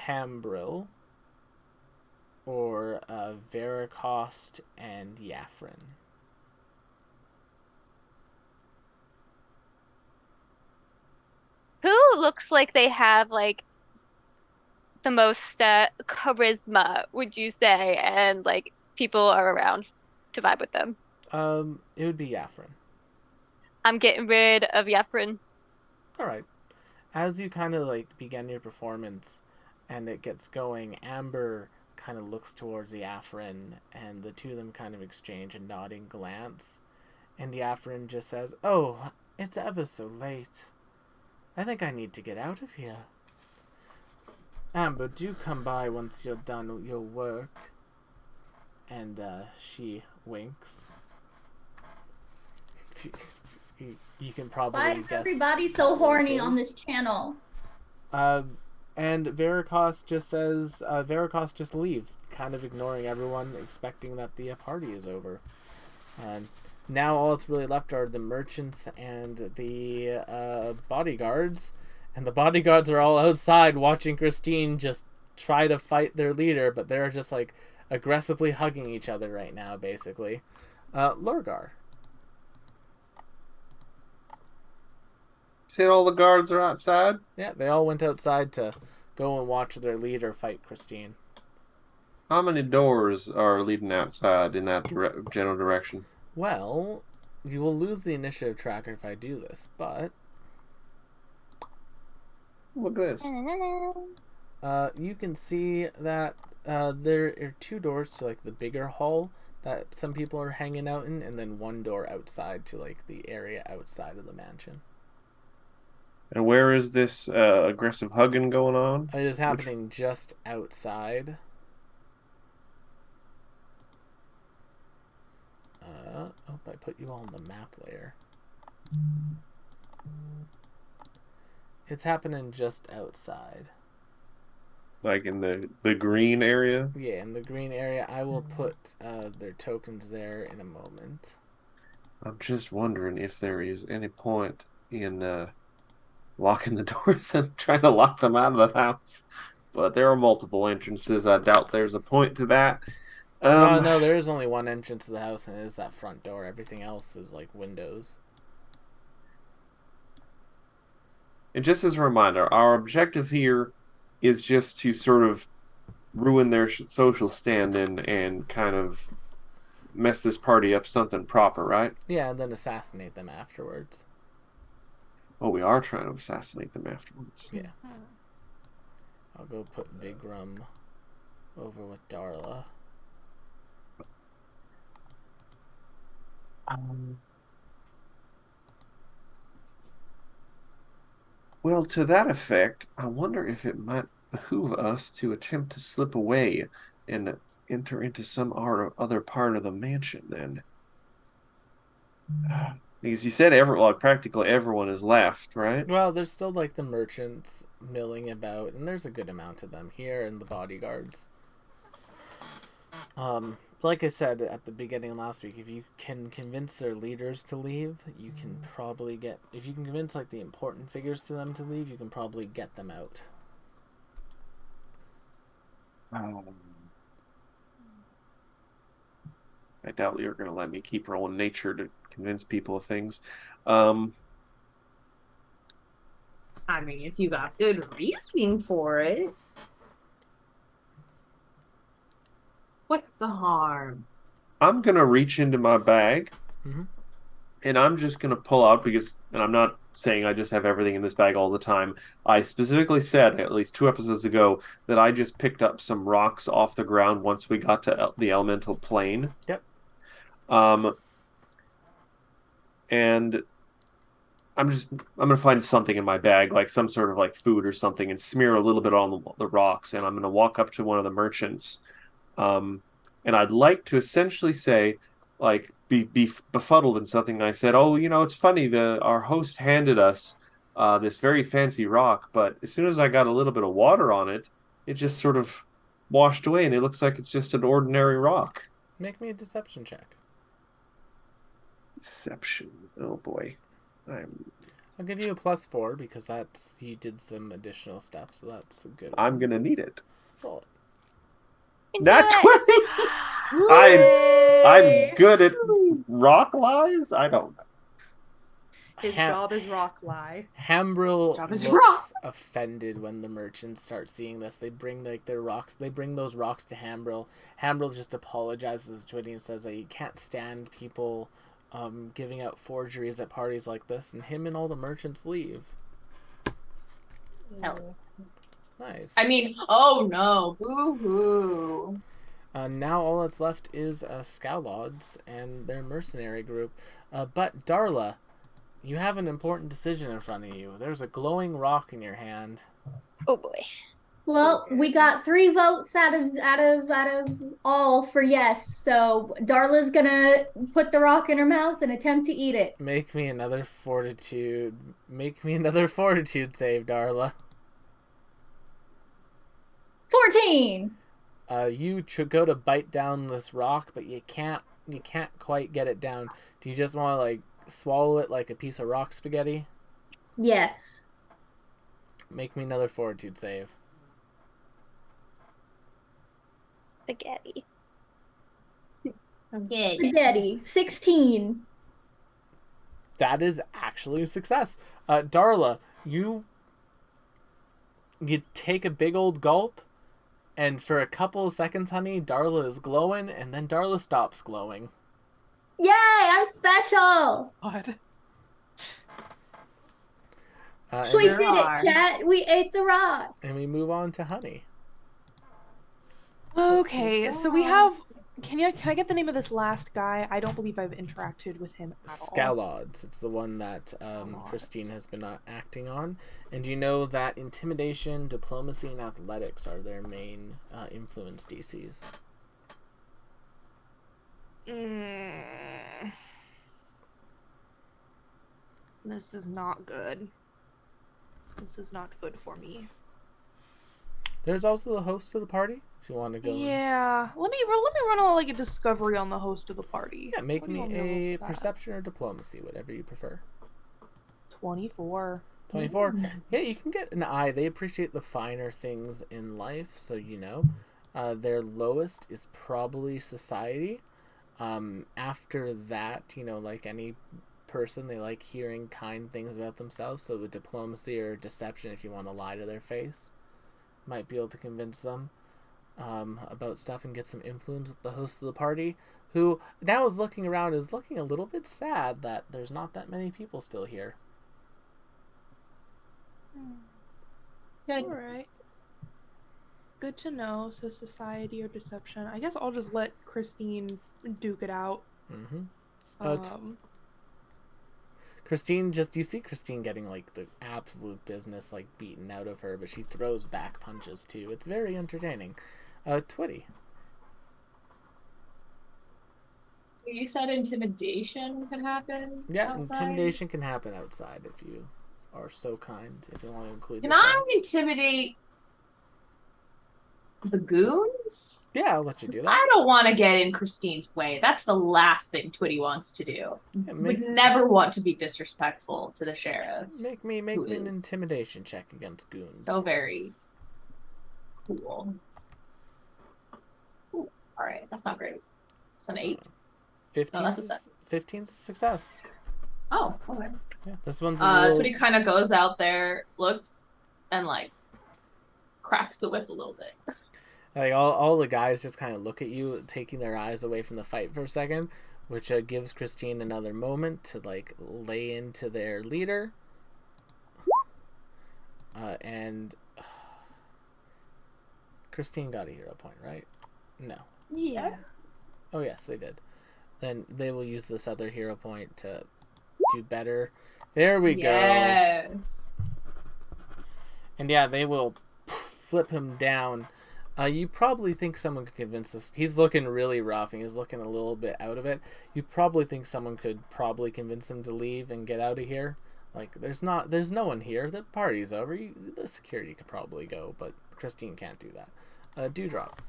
Hambrill, or Vericost and Yafrin? Who looks like they have like the most charisma, would you say, and like people are around to vibe with them? It would be Yafrin. I'm getting rid of Yefrin. All right. As you kind of like begin your performance and it gets going, Amber kind of looks towards Yafrin and the two of them kind of exchange a nodding glance. And Yafrin just says, "Oh, it's ever so late. I think I need to get out of here. Amber, do come by once you're done with your work." And she winks. You can probably Why is guess. everybody so horny on this channel? And Vericost just says, Vericost just leaves, kind of ignoring everyone, expecting that the party is over. And now all that's really left are the merchants and the bodyguards. And the bodyguards are all outside watching Christine just try to fight their leader, but they're just like aggressively hugging each other right now, basically. Lorgar. See, all the guards are outside? Yeah, they all went outside to go and watch their leader fight Christine. How many doors are leading outside in that general direction? Well, you will lose the initiative tracker if I do this, but Look at this. you can see that there are two doors to like the bigger hall that some people are hanging out in, and then one door outside to like the area outside of the mansion. And where is this aggressive hugging going on? It is happening just outside. Oh, I put you all on the map layer. It's happening just outside. Like in the green area? Yeah, in the green area. I will put their tokens there in a moment. I'm just wondering if there is any point in locking the doors and trying to lock them out of the house. But there are multiple entrances. I doubt there's a point to that. No, there is only one entrance to the house, and it is that front door. Everything else is like windows. And just as a reminder, our objective here is just to sort of ruin their social stand-in and kind of mess this party up something proper, right? Yeah, and then assassinate them afterwards. Oh, we are trying to assassinate them afterwards. Yeah. I'll go put Vigrum over with Darla. Well, to that effect, I wonder if it might behoove us to attempt to slip away and enter into some other part of the mansion then. Because you said practically everyone is left, right? Well, there's still like the merchants milling about, and there's a good amount of them here, and the bodyguards. Like I said at the beginning last week, if you can convince their leaders to leave, you can probably get... If you can convince like the important figures to them to leave, you can probably get them out. I doubt you're going to let me keep rolling nature to convince people of things. I mean, if you got good reasoning for it. What's the harm? I'm going to reach into my bag, and I'm just going to pull out and I'm not saying I just have everything in this bag all the time. I specifically said, at least 2 episodes ago, that I just picked up some rocks off the ground once we got to the elemental plane. Yep. And I'm going to find something in my bag, like some sort of like food or something, and smear a little bit on the rocks, and I'm going to walk up to one of the merchants. And I'd like to essentially say, like, be befuddled in something. I said, "Oh, it's funny. Our host handed us this very fancy rock, but as soon as I got a little bit of water on it, it just sort of washed away, and it looks like it's just an ordinary rock." Make me a deception check. Deception. Oh boy. I'll give you a +4 because that's he did some additional stuff, so that's a good one. I'm gonna need it. Roll it. Nat 20! I'm good at rock lies? I don't know. His job is rock lie. Hambrill Job is looks offended when the merchants start seeing this. They bring like their rocks. They bring those rocks to Hambrill. Hambrill just apologizes to Twitty and says that he can't stand people giving out forgeries at parties like this, and him and all the merchants leave. Hell. Nice. I mean, oh no, boo-hoo. Now all that's left is Scowlods and their mercenary group. But Darla, you have an important decision in front of you. There's a glowing rock in your hand. Oh boy. Well, we got 3 votes out of all for yes. So Darla's gonna put the rock in her mouth and attempt to eat it. Make me another fortitude. Make me another fortitude save, Darla. 14. You should go to bite down this rock, but you can't quite get it down. Do you just want to like swallow it like a piece of rock spaghetti? Yes. Make me another fortitude save. Spaghetti. Spaghetti. 16. That is actually a success. Darla, you take a big old gulp, and for a couple of seconds, honey, Darla is glowing, and then Darla stops glowing. Yay, I'm special. God. We did it, chat. We ate the rock. And we move on to honey. Okay, so we have. Can I get the name of this last guy? I don't believe I've interacted with him at all. Scowlods. It's the one that Christine has been acting on. And you know that intimidation, diplomacy, and athletics are their main influence DCs. This is not good. This is not good for me. There's also the host of the party. If you want to go. Yeah, let me run a discovery on the host of the party. Yeah, make me a perception or diplomacy, whatever you prefer. 24. 24. Yeah, you can get an eye. They appreciate the finer things in life, so you know. Their lowest is probably society. After that, you know, like any person, they like hearing kind things about themselves. So with diplomacy or deception, if you want to lie to their face, might be able to convince them about stuff and get some influence with the host of the party, who now is looking around, is looking a little bit sad that there's not that many people still here. Good. All right. Good to know. So society or deception. I guess I'll just let Christine duke it out. Mm-hmm. Christine, you see Christine getting like the absolute business like beaten out of her, but she throws back punches too. It's very entertaining. Twitty. So you said intimidation can happen? Yeah, outside? Intimidation can happen outside if you are so kind, if you want to include Can yourself. I intimidate the goons? Yeah, I'll let you do that. I don't want to get in Christine's way. That's the last thing Twitty wants to do. Yeah, Would never want to be disrespectful to the sheriff. Make me an intimidation check against goons. So very cool. Ooh, all right, that's not great. It's an 8. 15. No, that's a 7. 15's a success. Oh, okay. Yeah, this one's a little... Twitty kind of goes out there, looks, and like cracks the whip a little bit. Like all the guys just kind of look at you, taking their eyes away from the fight for a second, which gives Christine another moment to like lay into their leader. And Christine got a hero point, right? No. Yeah. Oh yes, they did. Then they will use this other hero point to do better. There we go. Yes. And yeah, they will flip him down. You probably think someone could convince this. He's looking really rough and he's looking a little bit out of it. You probably think someone could probably convince him to leave and get out of here. Like, there's no one here. The party's over. The security could probably go, but Christine can't do that. Dewdrop.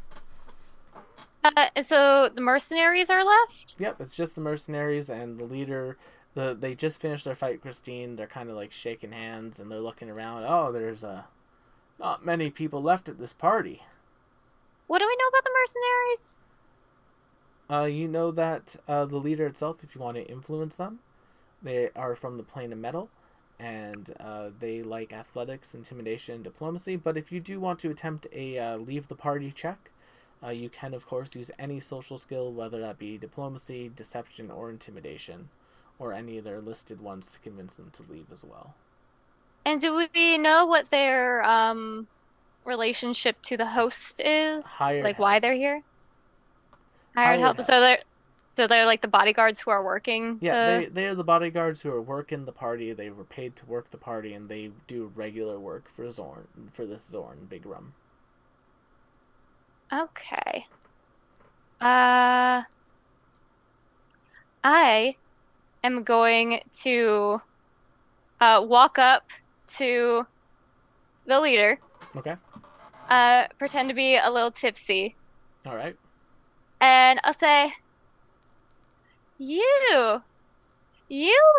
So the mercenaries are left? Yep, it's just the mercenaries and the leader. They just finished their fight, Christine. They're kind of like shaking hands and they're looking around. Oh, there's not many people left at this party. What do we know about the mercenaries? You know that the leader itself, if you want to influence them, they are from the plane of metal, and they like athletics, intimidation, and diplomacy. But if you do want to attempt a leave the party check, you can, of course, use any social skill, whether that be diplomacy, deception, or intimidation, or any of their listed ones to convince them to leave as well. And do we know what their relationship to the host is? Hired like help. why they're here? Hired help. So they're like the bodyguards who are working. Yeah, they're the bodyguards who are working the party. They were paid to work the party, and they do regular work for Zorn, for this Zorn Big Rum. Okay. I am going to walk up to the leader. Okay. Pretend to be a little tipsy. All right. And I'll say, You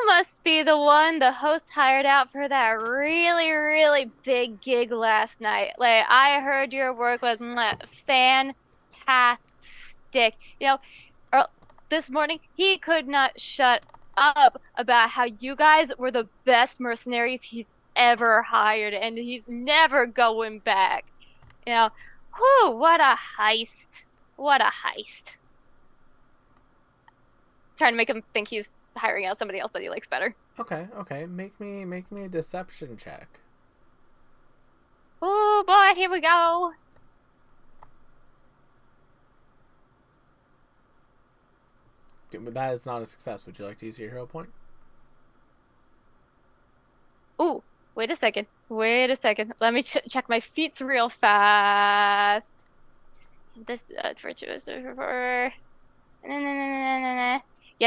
must be the one the host hired out for that really, really big gig last night. Like, I heard your work was fantastic. You know, this morning, he could not shut up about how you guys were the best mercenaries he's ever hired, and he's never going back. You know, whew, what a heist. What a heist. Trying to make him think he's hiring out somebody else that he likes better. Okay. Make me a deception check. Oh boy, here we go. But that is not a success. Would you like to use your hero point? Ooh, wait a second. Let me check my feats real fast. This virtuous. Yeah,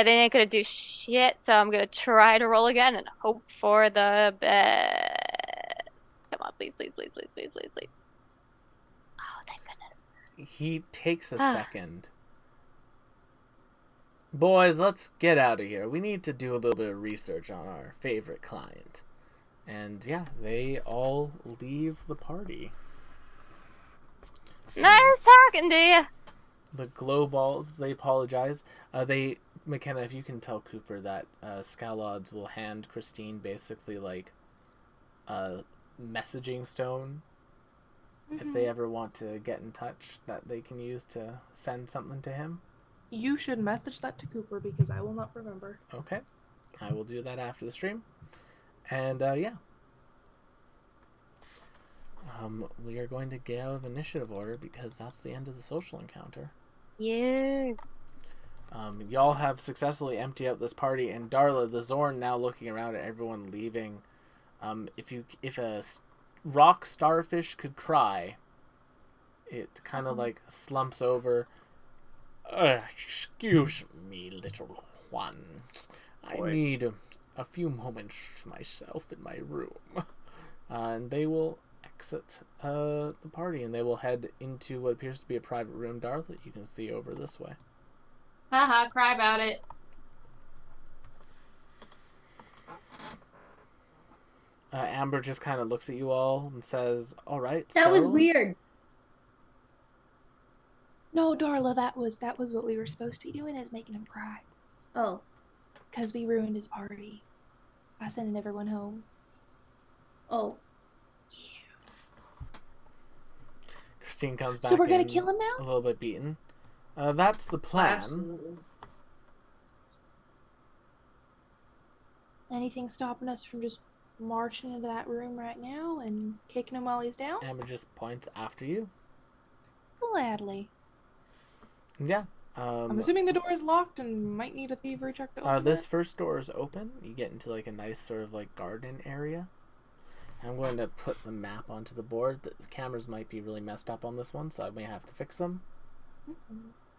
they ain't gonna do shit, so I'm gonna try to roll again and hope for the best. Come on, please. Oh, thank goodness. He takes a second. Boys, let's get out of here. We need to do a little bit of research on our favorite client. And yeah, they all leave the party. Nice talking to you. The glow balls, they apologize. McKenna, if you can tell Cooper that Scallods will hand Christine basically like a messaging stone if they ever want to get in touch that they can use to send something to him. You should message that to Cooper because I will not remember. Okay. I will do that after the stream. And yeah. We are going to get out of initiative order because that's the end of the social encounter. Yeah. Y'all have successfully emptied out this party, and Darla, the Zorn, now looking around at everyone leaving. If a rock starfish could cry, it kind of like slumps over. Excuse me, little one. I need a few moments myself in my room. And they will exit the party, and they will head into what appears to be a private room, Darla, that you can see over this way. Haha, cry about it. Amber just kind of looks at you all and says, all right, That was weird. No, Darla, that was what we were supposed to be doing, is making him cry. Oh. Because we ruined his party by sending everyone home. Oh. Christine comes back. So we're gonna kill him now? A little bit beaten. That's the plan. Absolutely. Anything stopping us from just marching into that room right now and kicking him while he's down? Amber just points after you. Gladly. Yeah. I'm assuming the door is locked and might need a thievery check to open this it. first door is open. You get into like a nice sort of like garden area. I'm going to put the map onto the board. The cameras might be really messed up on this one, so I may have to fix them.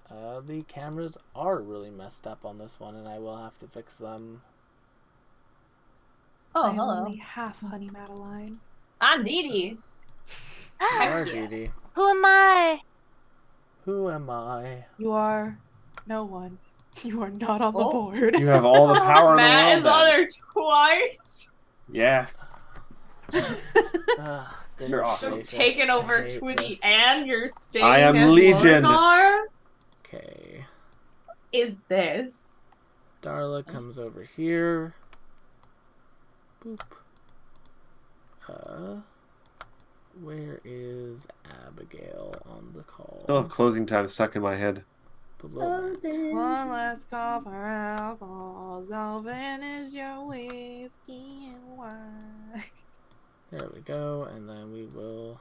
The cameras are really messed up on this one, and I will have to fix them. Oh, I'm hello. only half Honey Madeline. I'm Dee Dee. Alright, yeah. Dee Dee. Who am I? Who am I? You are no one. You are not on the board. You have all the power in the Matt world. is on then. there twice. Yes. Ugh, You're awesome. gracious. Taking I over hate Twitty this. and you're staying I am as Legion. Lorgar? Okay. Is this? Darla comes over here. Boop. Where is Abigail on the call? Still have closing time stuck in my head. Below that. One last call for alcohol. Zolvin is your whiskey and wine. There we go, and then we will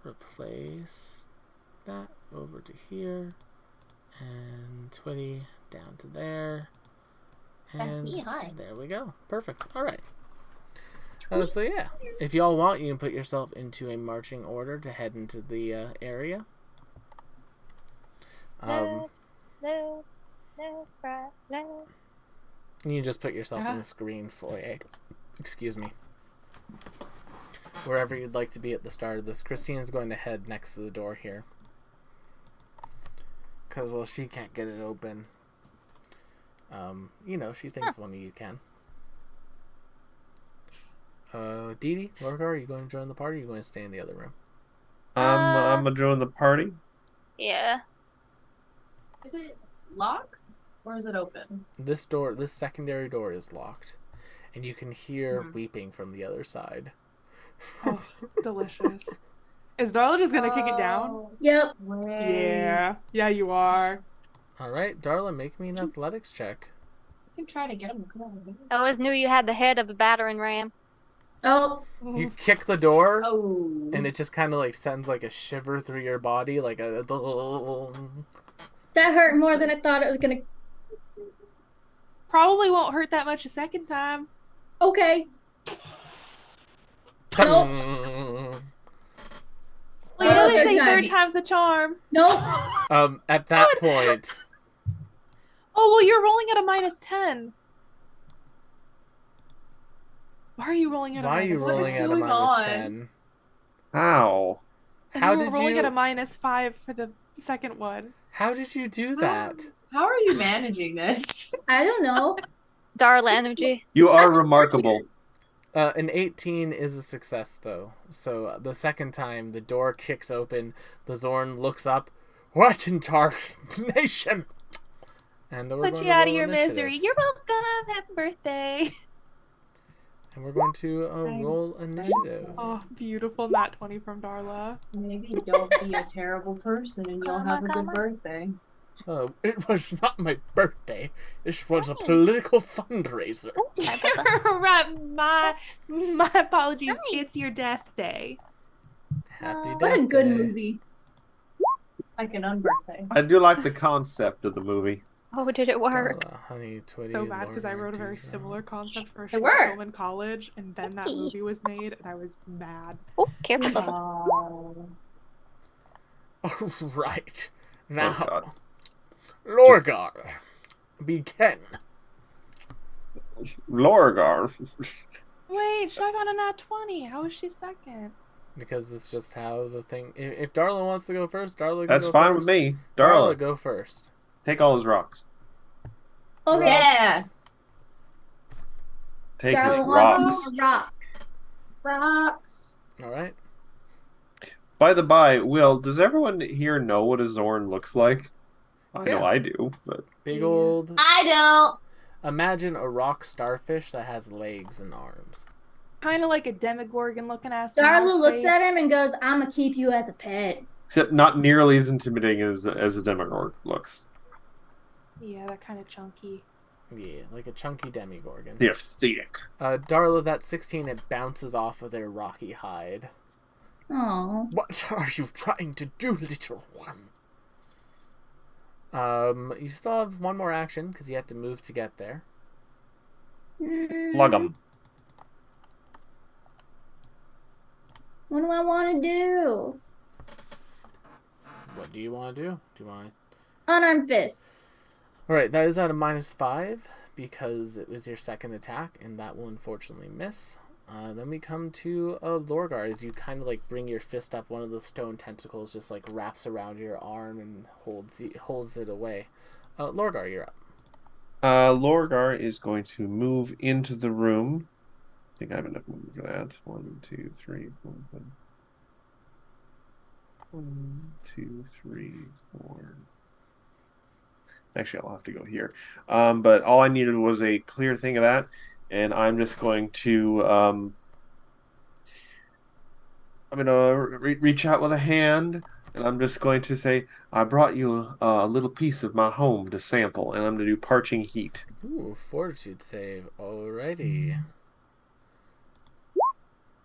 replace that over to here, and Twitty down to there. That's And me, hi. there we go. Perfect. All right. So yeah, if y'all want, you can put yourself into a marching order to head into the area. No, no, You can just put yourself in the screen foyer. Excuse me. Wherever you'd like to be at the start of this. Christine's going to head next to the door here. Because, well, she can't get it open. You know, she thinks one of you can. Dee Dee, Lorgar, are you going to join the party or are you going to stay in the other room? I'm gonna join the party. Yeah. Is it locked or is it open? This secondary door is locked. And you can hear weeping from the other side. Oh, delicious. Is Darla just gonna kick it down? Yep. Yeah. Yeah, you are. Alright, Darla, make me an athletics check. You can try to get him. Come on. I always knew you had the head of a battering ram. Oh, You kick the door, Oh. and it just kind of like sends like a shiver through your body, like a... that hurt more than I thought it was gonna. Probably won't hurt that much a second time. Okay. Nope. Well, you know they Third say time. third time's the charm. Nope. At that point, Oh, well, you're rolling at a -10. Why are you rolling at a why are you -10? rolling at a going on? -10? How? And How you were did rolling you- at a -5 for the second one. How did you do that? How are you managing this? I don't know. Darla energy. You are remarkable. An 18 is a success, though. So the second time, the door kicks open, the Zorn looks up. What in tarnation? And we're Put going you to out of roll your initiative. misery. You're welcome. Happy birthday. And we're going to roll initiative. Oh, beautiful nat 20 from Darla. Maybe you'll be a terrible person and you'll have a good birthday. It was not my birthday. This was a political fundraiser. Right, my apologies. It's your death day. Happy What a death good day. movie. Like an unbirthday. I do like the concept of the movie. Oh, did it work? Darla, honey, Twitty, So bad because I Lorna, wrote a very Deidre. similar concept for a It short worked. film in college, and then that movie was made, and I was mad. Oh, careful. Bubba. Oh. All right. Oh, Now, God. Lorgar, begin. Lorgar. Wait, Shy got a nat 20. How is she second? Because that's just how the thing... If Darla wants to go first, Darla can That's go fine first. with me. Darla, Darla, go first. take all his rocks. Okay. Yeah. Take his Darla rocks. wants rocks. Rocks. All right. By the by, Will, does everyone here know what a Zorn looks like? I know Yeah. I do, but Big old... I don't. Imagine a rock starfish that has legs and arms. Kind of like a demogorgon looking ass. Darla mouse looks face. at him and goes, "I'm gonna keep you as a pet." except not nearly as intimidating as a Demogorgon looks. Yeah, they're kind of chunky. Yeah, like a chunky demigorgon. They're thick. Darla, that 16, it bounces off of their rocky hide. Oh. What are you trying to do, little one? You still have one more action, because you have to move to get there. Plug 'em. What do I want to do? What do you want to do? Do you want... Unarmed fist. Alright, that is at a -5, because it was your second attack, and that will unfortunately miss. Then we come to Lorgar. As you kind of like bring your fist up, one of the stone tentacles just like wraps around your arm and holds it away. Lorgar, you're up. Lorgar is going to move into the room. I think I have enough movement for that. 1, 2, 3, 4. 1, 2, 3, 4. Actually, I'll have to go here. But all I needed was a clear thing of that, and I'm just going to I'm gonna reach out with a hand, and I'm just going to say, "I brought you a little piece of my home to sample," and I'm gonna do parching heat. Ooh, fortitude save. Alrighty.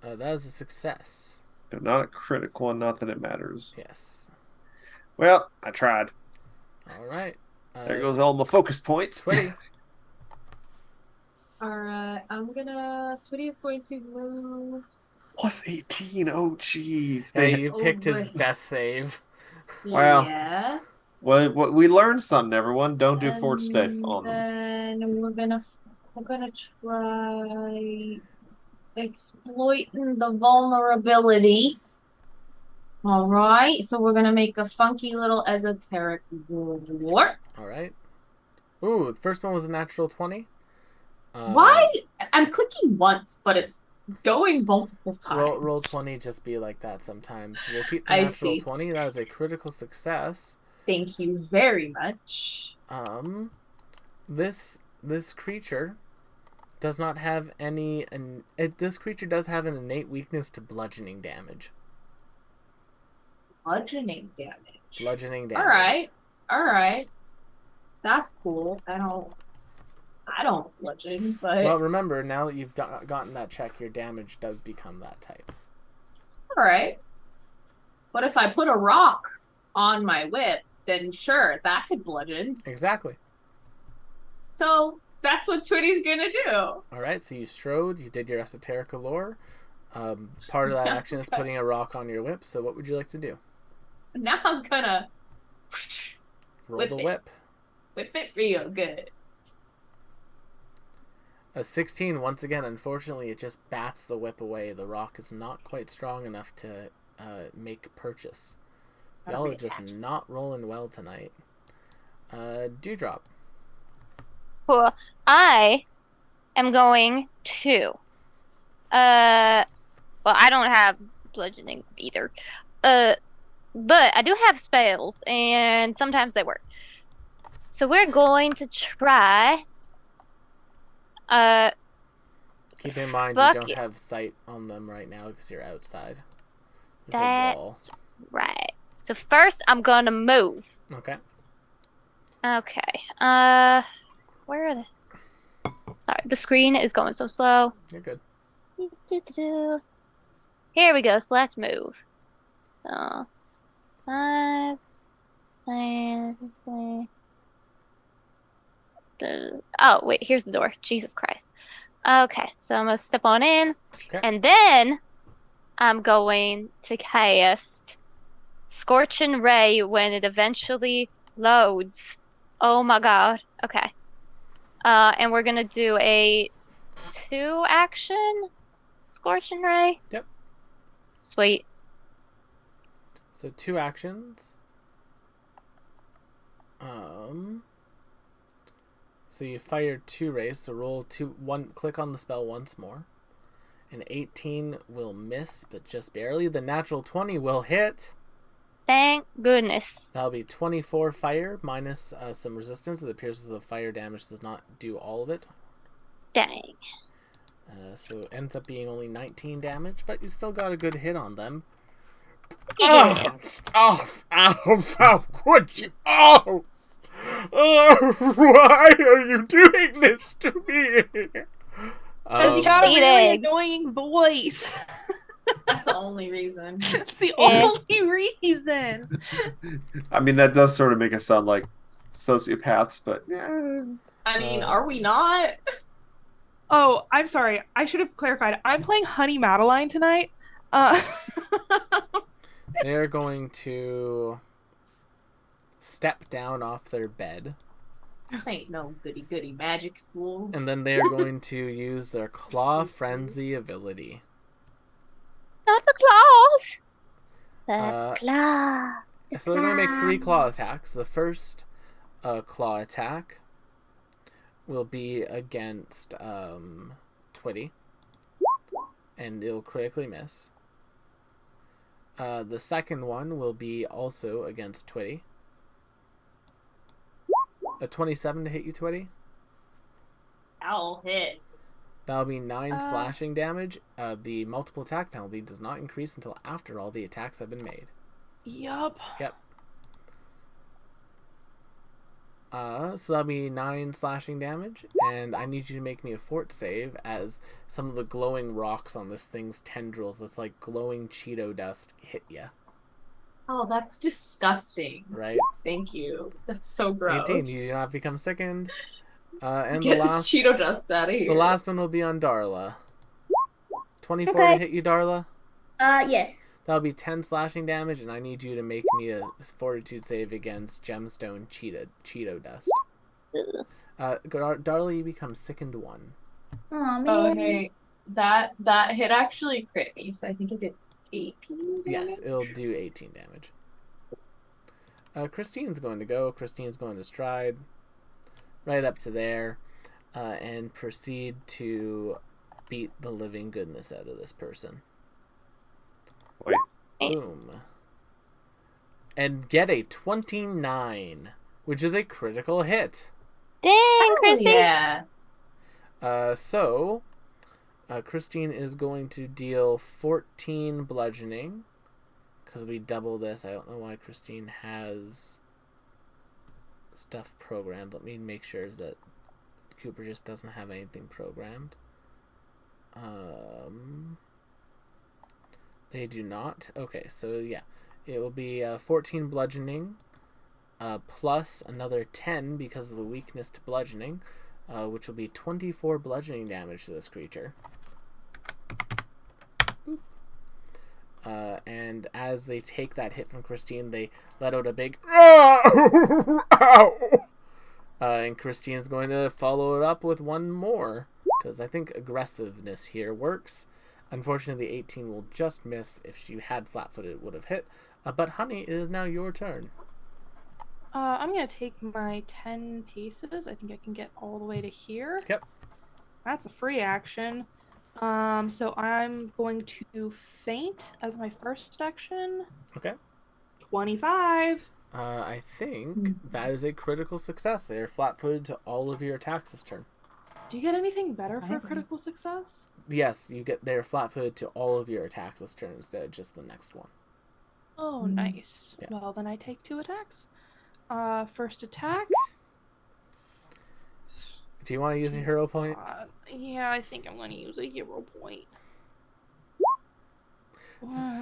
That is a success. But not a critical, and not that it matters. Yes. Well, I tried. All right. There goes all my focus points. Twitty. Alright, Twitty is going to move. Plus 18. Oh, jeez. Hey, you picked his best save. Wow. Yeah. Well, we learned something, everyone. Don't do fort stuff on them. Then we're gonna try exploiting the vulnerability. All right, so we're gonna make a funky little esoteric war. All right. Ooh, the first one was a natural 20. Why? I'm clicking once, but it's going multiple times. Roll 20 just be like that sometimes. We'll keep the natural 20. That is a critical success. Thank you very much. This creature does not have any. This creature does have an innate weakness to bludgeoning damage. Bludgeoning damage. Bludgeoning damage. All right. That's cool. I don't bludgeon, but well, remember now that you've gotten that check, your damage does become that type. All right. But if I put a rock on my whip, then sure, that could bludgeon. Exactly. So that's what Twitty's gonna do. All right. So you strode. You did your esoteric allure. Part of that action is putting a rock on your whip. So what would you like to do? Now I'm gonna roll the whip. Whip it real good. A 16, once again, unfortunately, it just bats the whip away. The rock is not quite strong enough to make purchase. Y'all are just not rolling well tonight. Dewdrop. Cool. I am going to... well, I don't have bludgeoning either. But I do have spells, and sometimes they work. So we're going to try... Keep in mind you don't have sight on them right now because you're outside. There's a wall. That's right. So first I'm gonna move. Okay. Okay. Where are they? Sorry, the screen is going so slow. You're good. Here we go. Select move. 5. Oh, wait, here's the door. Jesus Christ. Okay, so I'm going to step on in. Okay. And then I'm going to cast Scorching Ray when it eventually loads. Oh my god. Okay. And we're going to do a 2-action Scorching Ray. Yep. Sweet. So 2 actions. So you fire 2 rays, so roll 1, click on the spell once more. An 18 will miss, but just barely. The natural 20 will hit. Thank goodness. That'll be 24 fire, minus some resistance. It appears as the fire damage does not do all of it. Dang. So it ends up being only 19 damage, but you still got a good hit on them. Yeah. How could you? Why are you doing this to me? Because you got a really annoying voice. That's the only reason. That's the only reason. I mean, that does sort of make us sound like sociopaths, but yeah. I mean, are we not? Oh, I'm sorry. I should have clarified. I'm playing Honey Madeline tonight. They're going to step down off their bed This ain't no goody magic school. And then they are going to use their Claw Frenzy ability. Not the claws. The Uh, claw. So they're going to make 3 claw attacks. The first claw attack will be against Twitty. And it'll critically miss. The second one will be also against Twitty. A 27 to hit you, Twitty. I'll hit. That'll be 9 slashing damage. The multiple attack penalty does not increase until after all the attacks have been made. Yup. Yep. So that'll be 9 slashing damage, and I need you to make me a fort save as some of the glowing rocks on this thing's tendrils, that's like glowing Cheeto dust, hit ya. Oh, that's disgusting. Right? Thank you. That's so gross. 18, you do not become sickened. And Get the last, this Cheeto dust out of here. the last one will be on Darla. 24 Okay. to hit you, Darla. Yes. That'll be 10 slashing damage, and I need you to make me a fortitude save against Gemstone Cheeto dust. Darla, you become sickened 1. Oh man. Okay, that hit actually crit me, so I think it did 18 damage. Yes, it'll do 18 damage. Christine's going to go. Christine's going to stride right up to there and proceed to beat the living goodness out of this person. Wait. Boom. And get a 29, which is a critical hit. Dang, Chrissy. Yeah. So, Christine is going to deal 14 bludgeoning. Because we double this. I don't know why Christine has stuff programmed. Let me make sure that Cooper just doesn't have anything programmed. They do not. Okay, so yeah. It will be 14 bludgeoning. Plus another 10 because of the weakness to bludgeoning. Which will be 24 bludgeoning damage to this creature. And as they take that hit from Christine, they let out a big ow! And Christine's going to follow it up with one more, because I think aggressiveness here works. Unfortunately, the 18 will just miss. If she had flat-footed, it would have hit. But Honey, it is now your turn. I'm gonna take my 10 paces. I think I can get all the way to here. Yep. That's a free action. So I'm going to faint as my first action. Okay. 25. I think that is a critical success. They are flat-footed to all of your attacks this turn. Do you get anything better for critical success? Yes, they're flat-footed to all of your attacks this turn instead of just the next one. Oh, nice. Yeah. Well, then I take 2 attacks. First attack. Do you want to use a hero point? Yeah, I think I'm going to use a hero point.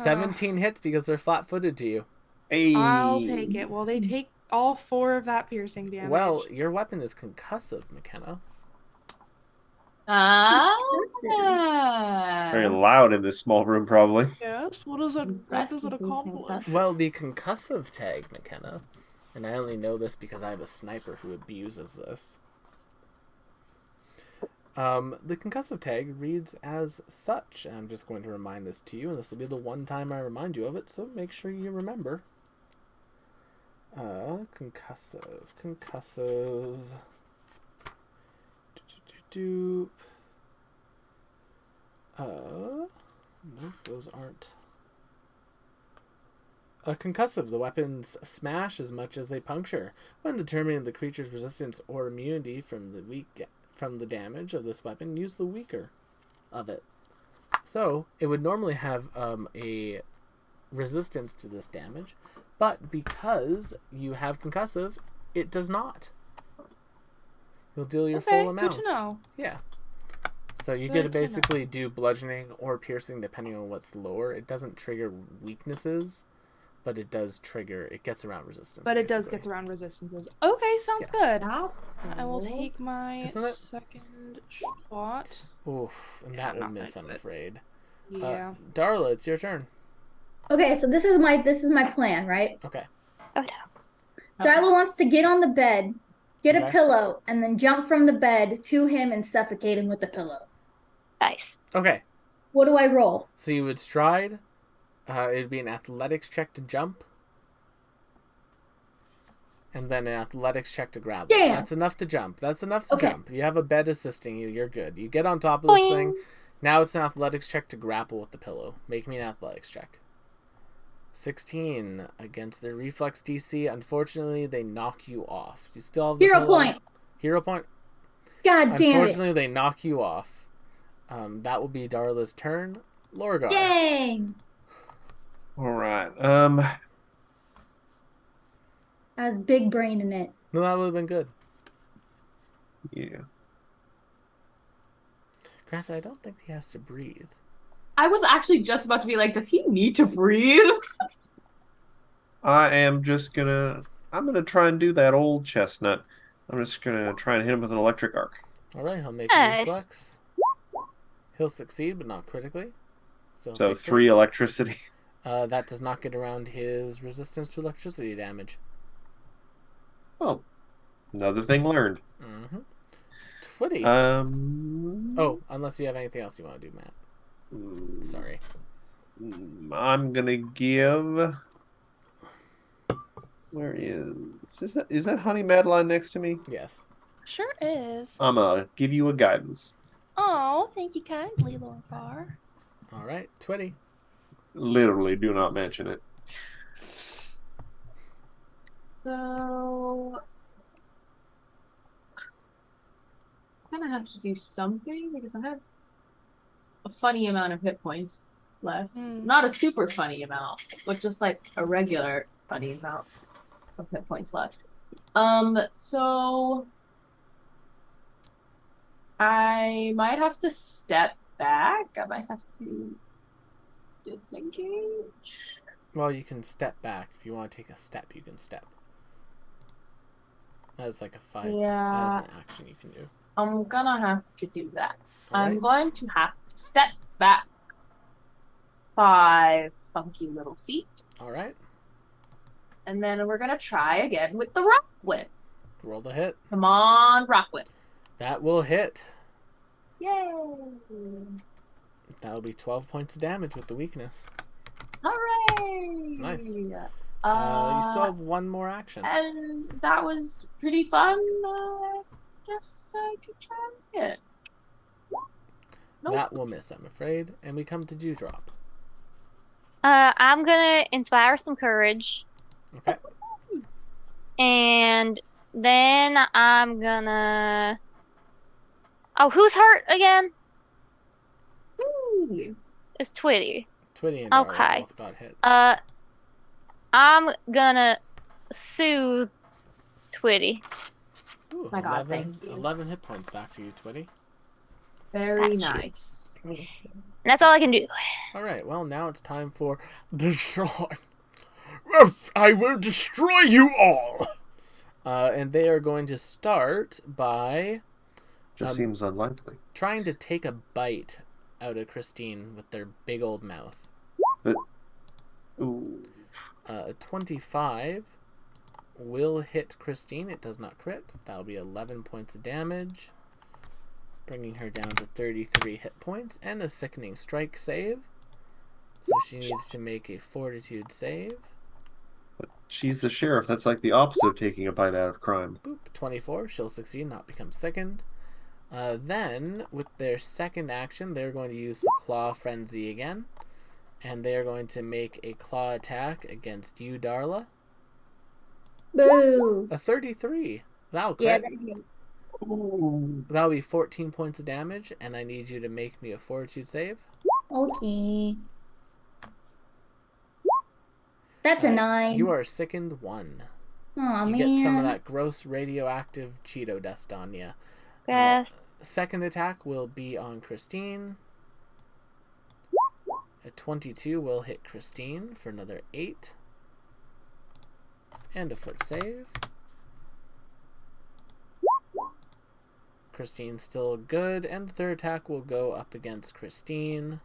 17 hits because they're flat-footed to you. Hey. I'll take it. Well, they take all 4 of that piercing damage. Well, your weapon is concussive, McKenna. Very loud in this small room, probably. Yes. What does it accomplish? Well, the concussive tag, McKenna, and I only know this because I have a sniper who abuses this. The concussive tag reads as such. I'm just going to remind this to you, and this will be the one time I remind you of it, so make sure you remember. Concussive. No, those aren't. Concussive. The weapons smash as much as they puncture. When determining the creature's resistance or immunity from the damage of this weapon, use the weaker of it. So, it would normally have a resistance to this damage, but because you have concussive, it does not. You'll deal your full amount. Good to know. Yeah. So you get to basically do bludgeoning or piercing depending on what's lower. It doesn't trigger weaknesses, but it does trigger. It gets around resistance. But it does get around resistances. Okay, sounds good. That's I will take my Isn't it? second shot. Oof, and that will miss, I'm afraid. Yeah. Darla, it's your turn. Okay, so this is my plan, right? Okay. Oh no. Darla wants to get on the bed Get Okay. a pillow and then jump from the bed to him and suffocate him with the pillow. Nice. Okay. What do I roll? So you would stride. It'd be an athletics check to jump. And then an athletics check to grab. Damn. That's enough to jump. That's enough to Okay. jump. You have a bed assisting you. You're good. You get on top of this Boing. thing. Now it's an athletics check to grapple with the pillow. Make me an athletics check. 16 against their reflex DC. Unfortunately, they knock you off. You still have the 0 pillow. point. Hero point. God damn it. Unfortunately, they knock you off. That will be Darla's turn. Lorgar. Dang. All right. I was big brain in it. No, that would have been good. Yeah. Granted, I don't think he has to breathe. I was actually just about to be like, does he need to breathe? I'm gonna try and do that old chestnut. I'm just gonna try and hit him with an electric arc. All right, he'll make Nice. a reflex. He'll succeed, but not critically. He'll So take 3 electricity. That does not get around his resistance to electricity damage. Oh, another thing learned. Mm-hmm. Twitty. Oh, unless you have anything else you want to do, Matt. Sorry. I'm gonna give. Where is that Honey Madeline next to me? Yes. Sure is. I'm gonna give you a guidance. Oh, thank you kindly, Lorgar. All right, Twitty. Literally, do not mention it. So I'm gonna have to do something because I have a funny amount of hit points left. Not a super funny amount, but just like a regular funny amount of hit points left. So I might have to step back. I might have to disengage. Well, you can step back. If you want to take a step, you can step. That's like a 5. Yeah. That's an action you can do. I'm gonna have to do that. All I'm right. going to have to step back 5 funky little feet. All right. And then we're gonna try again with the rock whip. Roll the hit. Come on, rock whip. That will hit. Yay! That will be 12 points of damage with the weakness. Hooray! Nice. You Uh, still have one more action. and that was pretty fun. Guess I could try it. Nope. That will miss, I'm afraid. And we come to Dewdrop. I'm gonna inspire some courage, Okay. and then I'm gonna. Oh, who's hurt again? Ooh. It's Twitty. Twitty and Darla Okay. both got hit. I'm gonna soothe Twitty. Ooh, My God, thank you. 11 hit points back for you, Twitty. Very Gotcha. nice. And that's all I can do. All right, well, now it's time for destroy. I will destroy you all. And they are going to start by Just seems unlikely. trying to take a bite out of Christine with their big old mouth. Ooh. 25 will hit Christine. It does not crit. That'll be 11 points of damage, bringing her down to 33 hit points and a sickening strike save. So she needs to make a fortitude save. But she's the sheriff. That's like the opposite of taking a bite out of crime. Boop, 24. She'll succeed, not become sickened. Then, with their second action, they're going to use the Claw Frenzy again. And they're going to make a claw attack against you, Darla. Boo. A 33. That'll Yeah, crit. that hits. Ooh. That'll be 14 points of damage, and I need you to make me a fortitude save. Okay. That's a 9. You are sickened 1. Aw, You man. get some of that gross radioactive Cheeto dust on you. Yes. Second attack will be on Christine. A 22 will hit Christine for another 8. And a foot save. Christine's still good, and the third attack will go up against Christine.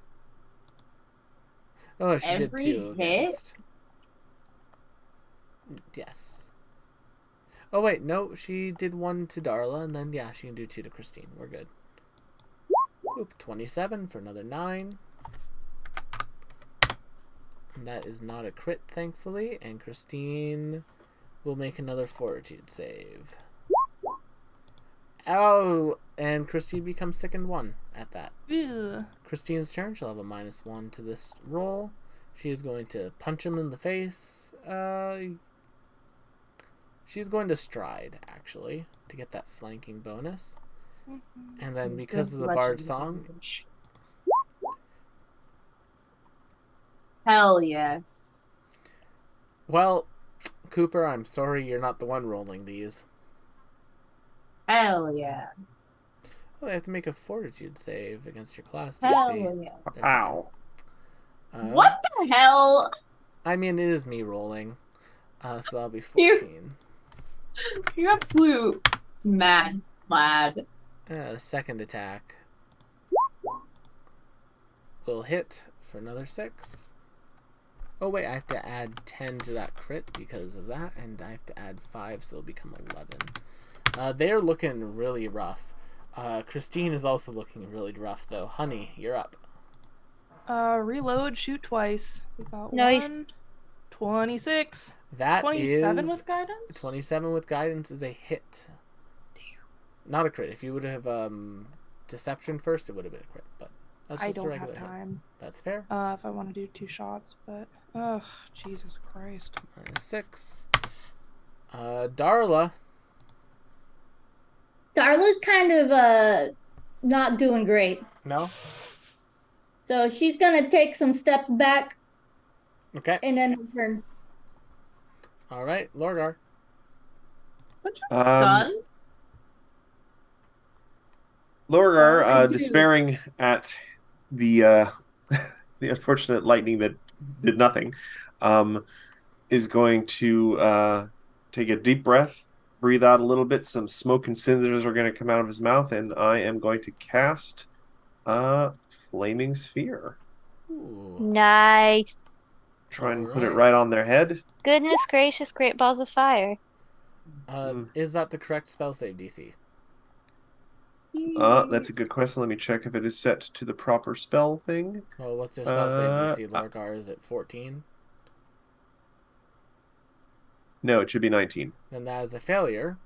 Oh, she Every did 2 hit? against. Yes. Oh, wait. No, she did 1 to Darla, and then, yeah, she can do 2 to Christine. We're good. Oop, 27 for another 9. And that is not a crit, thankfully. And Christine will make another fortitude save. Oh, and Christine becomes sickened 1 at that. Ew. Christine's turn. She'll have a -1 to this roll. She is going to punch him in the face. She's going to stride, actually, to get that flanking bonus. And then because of the Bard song... Hell yes. Well, Cooper, I'm sorry you're not the one rolling these. Hell yeah. Oh, they have to make a fortitude save against your class Hell DC. yeah. Ow. What the hell? I mean, it is me rolling. So that'll be 14. You absolute mad lad. Second attack will hit for another 6. Oh wait, I have to add 10 to that crit because of that, and I have to add 5, so it'll become 11. They're looking really rough. Christine is also looking really rough, though. Honey, you're up. Reload, shoot twice. We got Nice. 1. 26. That 27 is with guidance? 27 with guidance is a hit. Not a crit. If you would have deception first, it would have been a crit, but that's I just a don't regular have hit. time. That's fair. If I want to do 2 shots, but ugh, Jesus Christ. -6. Darla. Darla's kind of not doing great. No? So she's gonna take some steps back Okay. and then return. All right, Lorgar. What's your gun? Lorgar, despairing at the the unfortunate lightning that did nothing, is going to take a deep breath, breathe out a little bit. Some smoke and cinders are going to come out of his mouth, and I am going to cast Flaming Sphere. Ooh. Nice. Try and put it right on their head. Goodness gracious, great balls of fire. Is that the correct spell save DC? That's a good question. Let me check if it is set to the proper spell thing. Well, what's their spell save DC, Lorgar? Is it 14? No, it should be 19. Then that is a failure,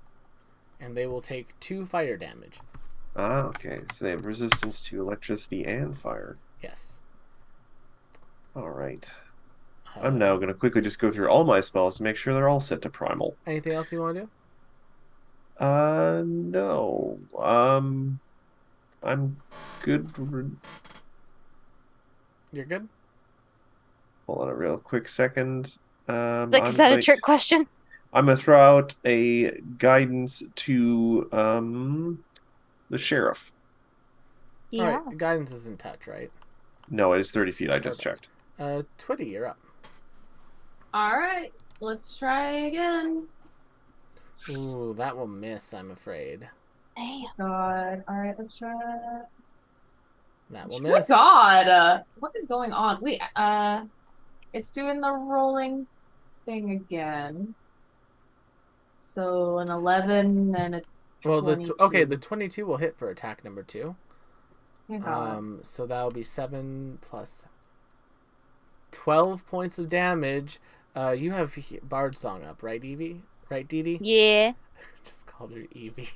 and they will take 2 fire damage. Okay. So they have resistance to electricity and fire. Yes. All right. I'm now going to quickly just go through all my spells to make sure they're all set to primal. Anything else you want to do? No. I'm good. You're good? Hold on a real quick second. It's like, is that a trick question? I'm going to throw out a guidance to the sheriff. Yeah. All right, guidance is in touch, right? No, it is 30 feet. I just checked. Twitty, you're up. All right, let's try again. Ooh, that will miss, I'm afraid. Damn. God. All right, let's try that. That will Oh miss. my God, what is going on? Wait, it's doing the rolling thing again. So an 11 and a 22. Well, the 22 will hit for attack number 2. So that'll be 7 plus 12 points of damage. You have Bard Song up, right, Evie? Right, Dee Dee? Yeah. Just called her Evie.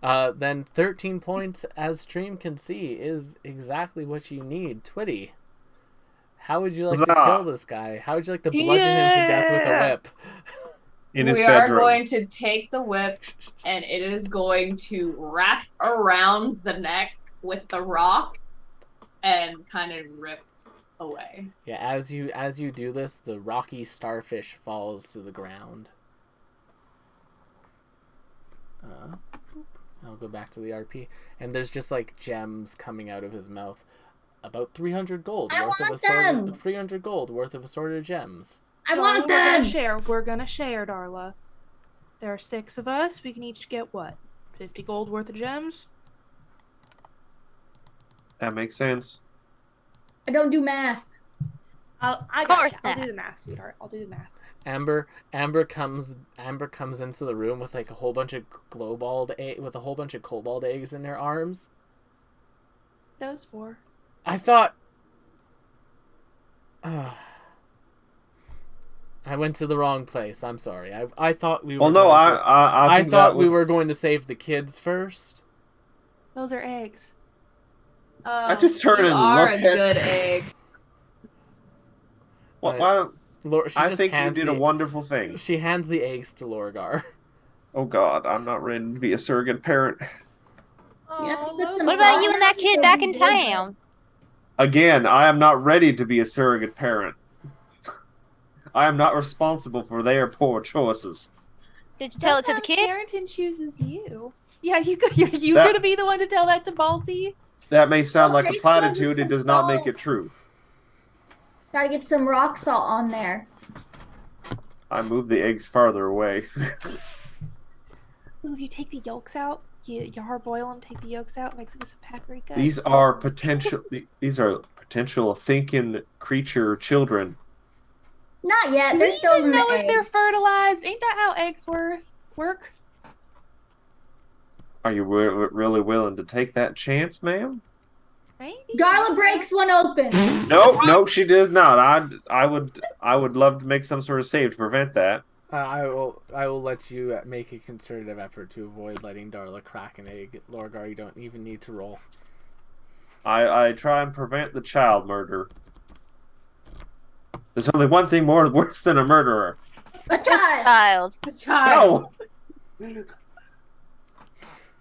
Then 13 points, as stream can see, is exactly what you need. Twitty, how would you like to kill this guy? How would you like to bludgeon him to death with a whip? In his we bedroom. are going to take the whip, and it is going to wrap around the neck with the rock and kind of rip away. Yeah, as you do this, the rocky starfish falls to the ground. I'll go back to the RP, and there's just like gems coming out of his mouth. About 300 gold worth of assorted 300 gold worth of assorted gems. I want them. We're gonna share, Darla. There are 6 of us. We can each get what? 50 gold worth of gems? That makes sense. I don't do math. I'll do the math, sweetheart. I'll do the math. Amber comes into the room with like a whole bunch of cobalt eggs in her arms. Those 4. I thought I went to the wrong place. I'm sorry. I thought we were Well, no, I think thought we were going to save the kids first. Those are eggs. I just turned you and are looked a at good egg. Why don't I think you did a the, wonderful thing. She hands the eggs to Lorgar. Oh God, I'm not ready to be a surrogate parent. What about you and that kid back in town? Again, I am not ready to be a surrogate parent. I am not responsible for their poor choices. Did you tell it to the kid? Parenting chooses you. Yeah, you gonna be the one to tell that to Balti? That may sound like a platitude. It does not make it true. Gotta get some rock salt on there. I moved the eggs farther away. Ooh, if you take the yolks out, you hard boil them, take the yolks out, mix it with some paprika. These are potential thinking creature children. Not yet. They're We still need to in the know if egg. they're fertilized. Ain't that how eggs work? Are you really willing to take that chance, ma'am? Maybe. Darla breaks one open. No, she does not. I would love to make some sort of save to prevent that. I will let you make a concerted effort to avoid letting Darla crack an egg. Lorgar, you don't even need to roll. I try and prevent the child murder. There's only one thing worse than a murderer. A child. Child. Child. No.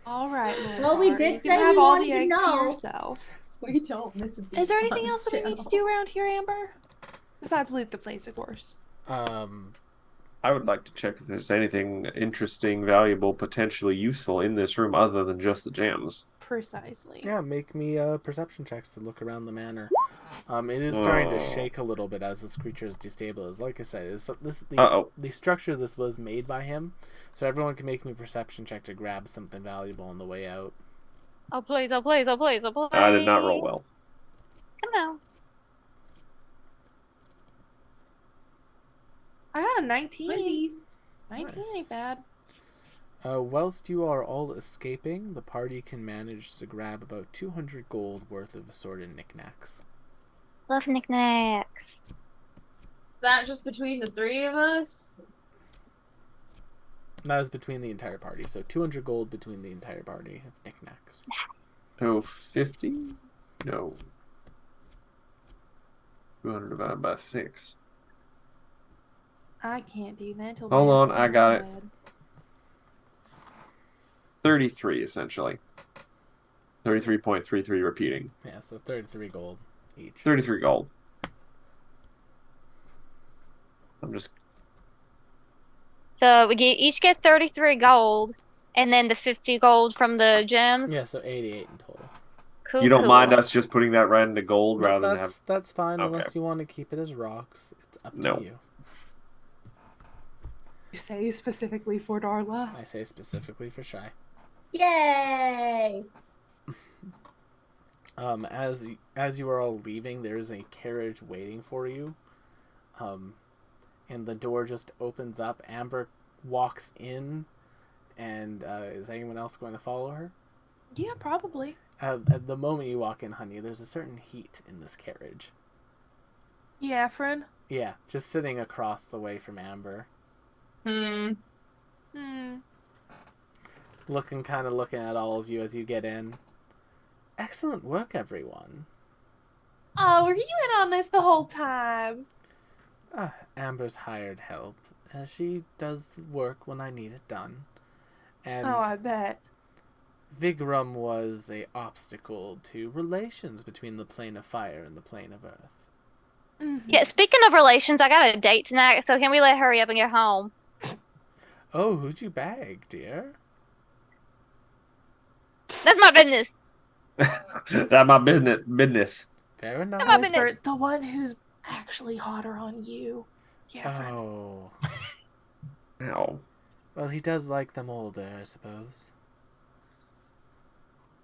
All right. Well, we did you say can have we all wanted the to eggs to know. yourself. We don't miss a beat. Is there anything on else this that we need to channel. do around here, Amber? Besides loot the place, of course. I would like to check if there's anything interesting, valuable, potentially useful in this room other than just the gems. Precisely. Yeah, make me perception checks to look around the manor. It is starting to shake a little bit as this creature is destabilized. Like I said, the structure of this was made by him, so everyone can make me a perception check to grab something valuable on the way out. Oh please, oh please, oh please, oh please. I did not roll well. Come on. I got a 19. Twinsies. 19 Nice. ain't bad. Whilst you are all escaping, the party can manage to grab about 200 gold worth of assorted knickknacks. Love knickknacks. Is that just between the 3 of us? That is between the entire party, so 200 gold between the entire party of knickknacks. So 50? No. 200 divided by 6. I can't do mental. Hold on, math. I got it. 33, essentially. 33.33 repeating. Yeah, so 33 gold each. 33 gold. I'm just... So we each get 33 gold, and then the 50 gold from the gems. Yeah, so 88 in total. Cool. You don't cool. mind us just putting that right into gold rather than have... That's fine, Okay. unless you want to keep it as rocks. It's up No. to you. You say specifically for Darla. I say specifically for Shy. Yay! As you are all leaving, there is a carriage waiting for you. And the door just opens up. Amber walks in, and is anyone else going to follow her? Yeah, probably. At the moment you walk in, honey, there's a certain heat in this carriage. Yeah, friend. Yeah, just sitting across the way from Amber. Looking at all of you as you get in. Excellent work, everyone. Oh, were you in on this the whole time? Amber's hired help. She does the work when I need it done. And Oh, I bet. Vigrum was a obstacle to relations between the plane of fire and the plane of earth. Yeah, speaking of relations, I got a date tonight, so can we let hurry up and get home? Oh, who'd you bag, dear? That's my business. That's my business. Fair enough. Come on, business. Whisper, the one who's actually hotter on you. Yeah, friend. Oh. Ow. Well, he does like them older, I suppose.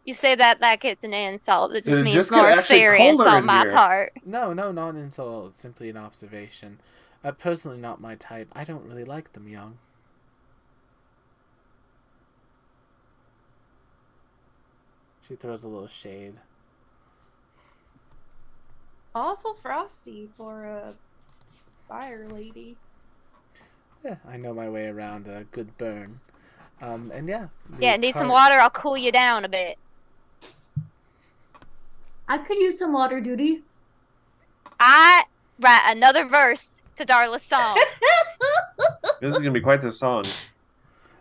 You say that gets an insult. It just It means just more got actually experience colder on in my here. part. No, not an insult. It's simply an observation. Personally, not my type. I don't really like them young. She throws a little shade. Awful frosty for a fire lady. Yeah, I know my way around a good burn. And yeah. Yeah, need some water? I'll cool you down a bit. I could use some water duty. I write another verse to Darla's song. This is gonna be quite the song.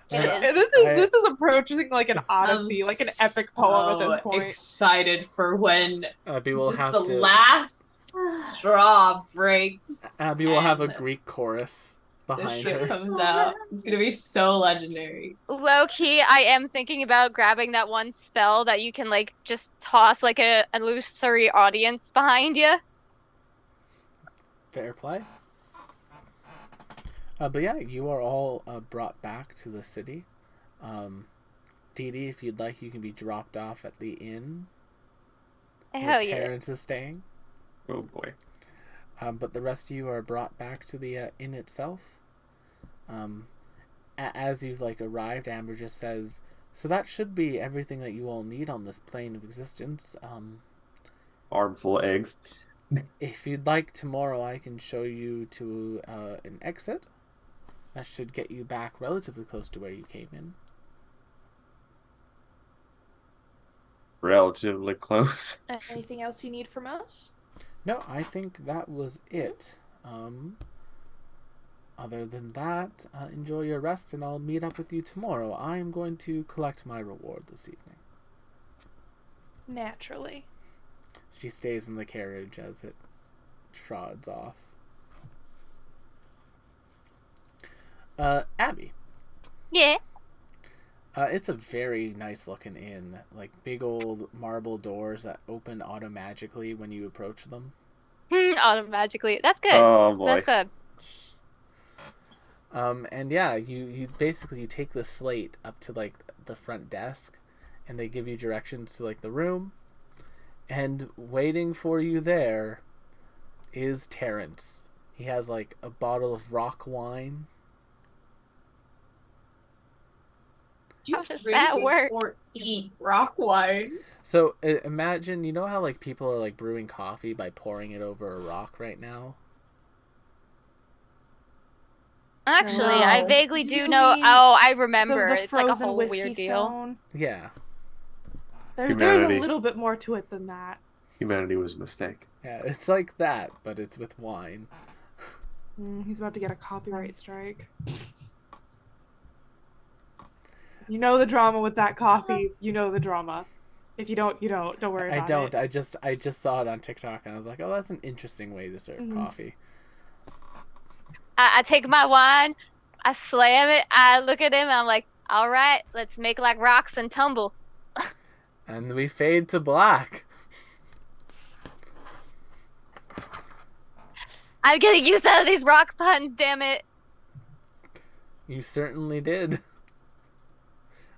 This is approaching like an odyssey, like an epic poem at this point. Excited for when Abby will just have the to... last straw breaks. Abby will have a Greek chorus behind this shit her. comes out. It's gonna be so legendary. Low key, I am thinking about grabbing that one spell that you can like just toss like a illusory audience behind you. Fair play. But yeah, you are all brought back to the city. Dee Dee, if you'd like, you can be dropped off at the inn Hell where yeah. Terrence is staying. Oh boy. But the rest of you are brought back to the inn itself. As you've like arrived, Amber just says, "So that should be everything that you all need on this plane of existence. Armful of eggs. If you'd like, tomorrow I can show you to an exit. That should get you back relatively close to where you came in." Relatively close. Anything else you need from us? No, I think that was it. Other than that, enjoy your rest, and I'll meet up with you tomorrow. I am going to collect my reward this evening. Naturally. She stays in the carriage as it trods off. Abby. Yeah. It's a very nice looking inn. Like big old marble doors that open automagically when you approach them. Automagically. That's good. Oh boy. That's good. And yeah, you basically you take the slate up to like the front desk, and they give you directions to like the room, and waiting for you there is Terrence. He has like a bottle of rock wine. Do How you does drink that work? or eat rock wine? So imagine, you know how like people are like brewing coffee by pouring it over a rock right now? Actually, No. I vaguely Do do you know. mean Oh, I remember. The It's like a frozen whole whiskey weird deal. stone. Yeah. There's a Humanity. little bit more to it than that. Humanity was a mistake. Yeah, it's like that, but it's with wine. He's about to get a copyright strike. You know the drama with that coffee. You know the drama. If you don't, you don't. Don't worry about it. I just saw it on TikTok and I was like, oh, that's an interesting way to serve coffee. I take my wine, I slam it, I look at him, and I'm like, all right, let's make like rocks and tumble. And we fade to black. I'm getting used out of these rock puns, damn it. You certainly did.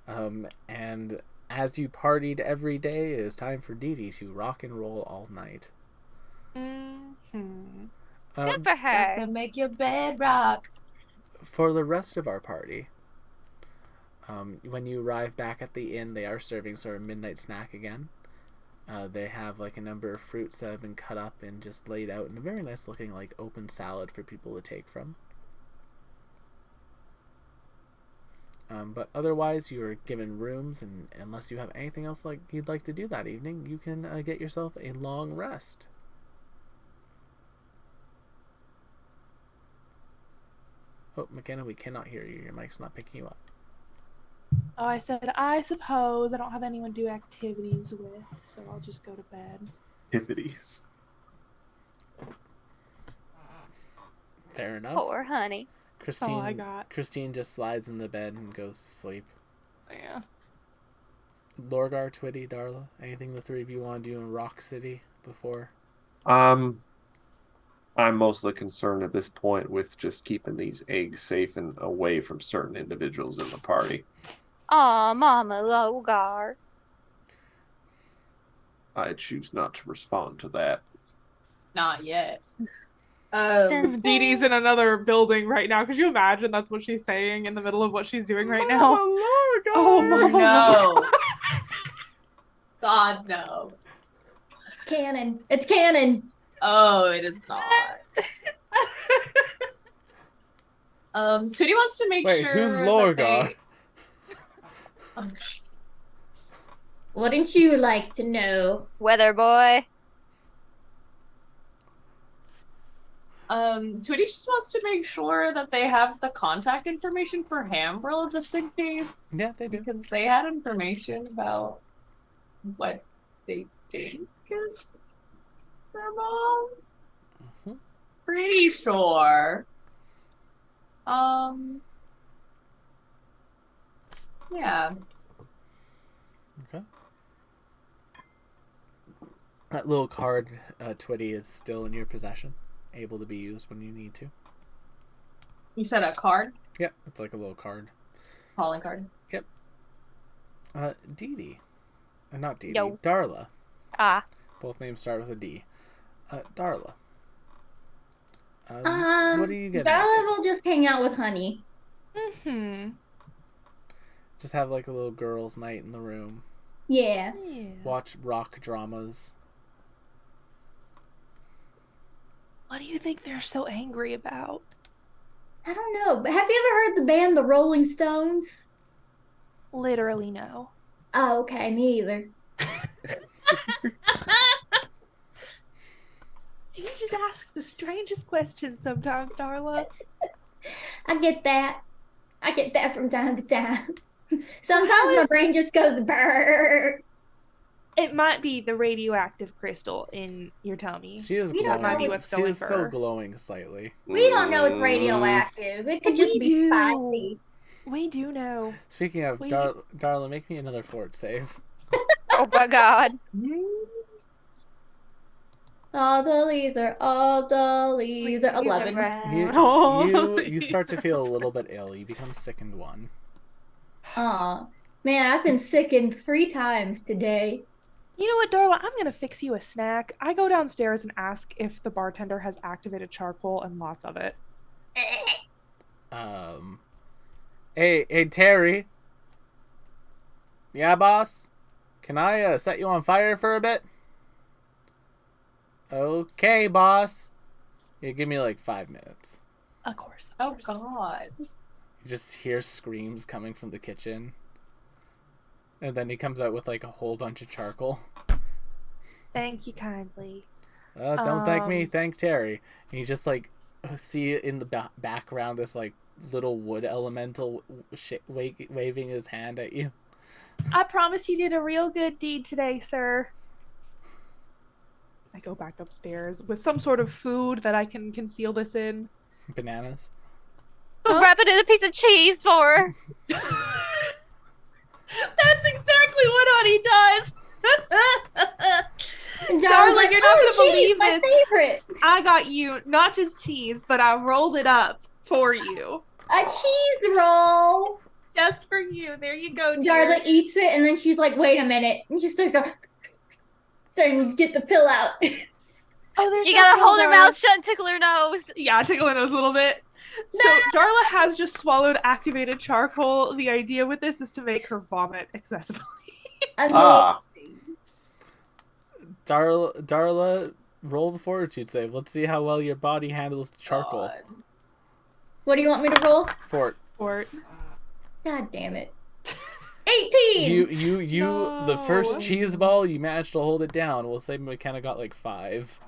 And as you partied every day, it is time for Dee Dee to rock and roll all night. Good for her. To make your bed rock. For the rest of our party, when you arrive back at the inn, they are serving sort of midnight snack again. They have like a number of fruits that have been cut up and just laid out in a very nice looking like open salad for people to take from. But otherwise, you are given rooms, and unless you have anything else like you'd like to do that evening, you can get yourself a long rest. Oh, McKenna, we cannot hear you. Your mic's not picking you up. Oh, I said, I suppose I don't have anyone to do activities with, so I'll just go to bed. Activities. Fair enough. Poor honey. Christine, all I got. Christine just slides in the bed and goes to sleep. Yeah. Lorgar, Twitty, Darla, anything the three of you want to do in Rock City before? I'm mostly concerned at this point with just keeping these eggs safe and away from certain individuals in the party. Aw, Mama Logar. I choose not to respond to that. Not yet. Because Dee Dee's in another building right now. Could you imagine that's what she's saying in the middle of what she's doing right now? Oh, Mama no. God, no. Canon. It's canon. Oh, it is not. Tootie wants to make sure who's that Lorgar? they... Wouldn't you like to know? Weather boy. Tootie just wants to make sure that they have the contact information for Hambrill just in case. Yeah, they do. Because they had information about what they think is their mom. Mm-hmm. Pretty sure. Yeah. Okay. That little card, Twitty, is still in your possession. Able to be used when you need to. You said a card? Yep, it's like a little card. Calling card? Yep. Dee Dee. Not Dee Dee. Yo. Darla. Ah. Both names start with a D. Darla. What are you getting? Darla will just hang out with Honey. Mm-hmm. Just have like a little girls' night in the room. Yeah. Watch rock dramas. What do you think they're so angry about? I don't know. But have you ever heard the band The Rolling Stones? Literally no. Oh, okay. Me either. You just ask the strangest questions sometimes, Darla. I get that. I get that from time to time. Sometimes my brain just goes brrr. It might be the radioactive crystal in your tummy. She is We glowing. don't know might be what's She going is for still her. glowing slightly. We don't know it's radioactive. It could just We be do. spicy. We do know. Speaking of, Wait. Darla, make me another fort save. Oh my god. All the leaves are 11. You start to feel a little bit ill. You become sickened one. Aw. Man, I've been sickened 3 times today. You know what, Darla? I'm gonna fix you a snack. I go downstairs and ask if the bartender has activated charcoal and lots of it. Hey, Terry. Yeah, boss? Can I set you on fire for a bit? Okay, boss. Yeah, give me like 5 minutes. Of course. Oh, God. You just hear screams coming from the kitchen. And then he comes out with like a whole bunch of charcoal. Thank you kindly. Don't thank me, thank Terry. And you just like see in the background this like little wood elemental waving his hand at you. I promise you did a real good deed today, sir. I go back upstairs with some sort of food that I can conceal this in. Bananas. We'll wrap it in a piece of cheese for her. That's exactly what Honey does. And Darling, like, you're not gonna cheese, believe my this. favorite. I got you not just cheese, but I rolled it up for you. A cheese roll. Just for you. There you go, Darla eats it, and then she's like, wait a minute. And she starts starting to get the pill out. Oh, there's You that gotta pill, hold her darling. mouth shut and tickle her nose. Yeah, tickle her nose a little bit. So Darla has just swallowed activated charcoal. The idea with this is to make her vomit accessibly. I mean, Darla, roll the fortitude save. Let's see how well your body handles charcoal. God. what do you want me to roll? Fort. Or God damn it. 18! You the first cheese ball, you managed to hold it down. We'll say McKenna got like 5.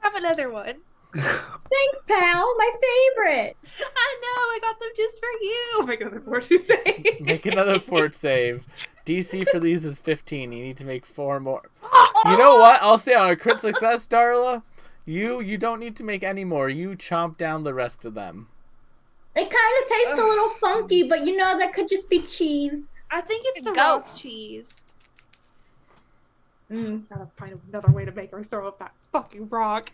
have another one. Thanks, pal. My favorite. I know, I got them just for you. Make another fortune save. Make another fort save. DC for these is 15. You need to make 4 more. You know what? I'll say on a crit success, Darla, you don't need to make any more. You chomp down the rest of them. It kind of tastes a little funky, but you know that could just be cheese. I think it's the Go. rock cheese. Gotta find another way to make her throw up that fucking rock.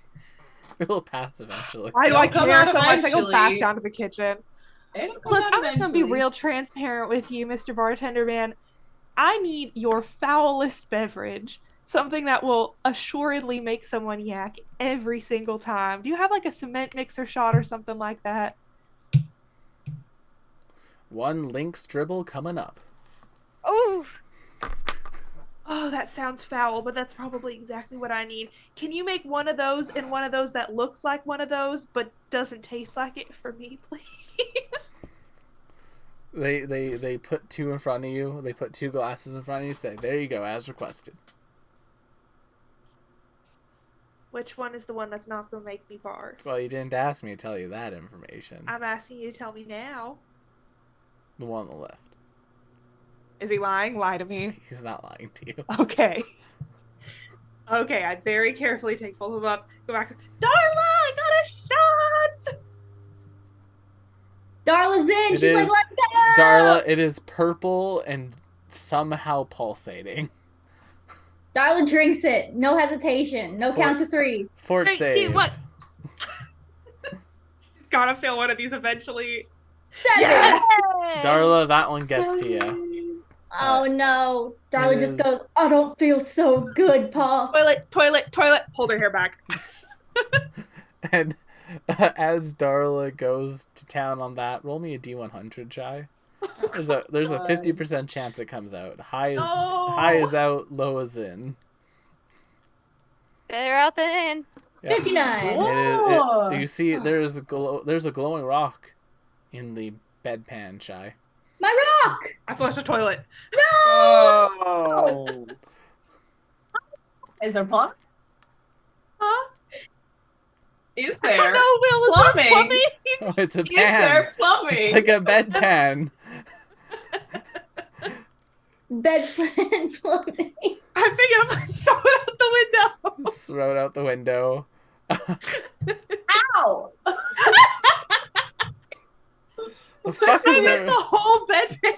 It'll pass eventually. Why do It'll I come care out so much? I go back eventually. down to the kitchen. It'll come Look, out I'm just gonna be eventually. real transparent with you, Mr. Bartender Man. I need your foulest beverage. Something that will assuredly make someone yak every single time. Do you have like a cement mixer shot or something like that? One Link's dribble coming up. Oh, Oh, that sounds foul, but that's probably exactly what I need. Can you make one of those and one of those that looks like one of those but doesn't taste like it for me, please? They put two in front of you. They put two glasses in front of you. Say, there you go, as requested. Which one is the one that's not gonna make me bark? Well, you didn't ask me to tell you that information. I'm asking you to tell me now. The one on the left. Is he lying? Lie to me. He's not lying to you. Okay. Okay, I very carefully take both of them up. Go back. Darla, I got a shot! Darla's in. It She's is- like, let's go. Darla, it is purple and somehow pulsating. Darla drinks it. No hesitation. No count to 3. Fort Hey, save. dude, what? She's gotta fail one of these eventually. 7. Yes! Darla, that one gets to you. Oh no. Darla It just is- goes, I don't feel so good, Paul. Toilet, toilet, toilet. Hold her hair back. And as Darla goes to town on that, roll me a D100, Shy. There's a 50% chance it comes out. High is out, low is in. they're out the end. Yeah. 59. You see, there's a glowing rock in the bedpan, Shy. My rock. I flushed the toilet. Oh. Is there plumbing? Huh? Is I there don't know, Will. Is there plumbing? Oh, it's a Is pan. there plumbing? It's like a bedpan. Bedpan plumbing. I figured if I throw it out the window. Just throw it out the window. Ow! The fuck is I hit there? the whole bedpan.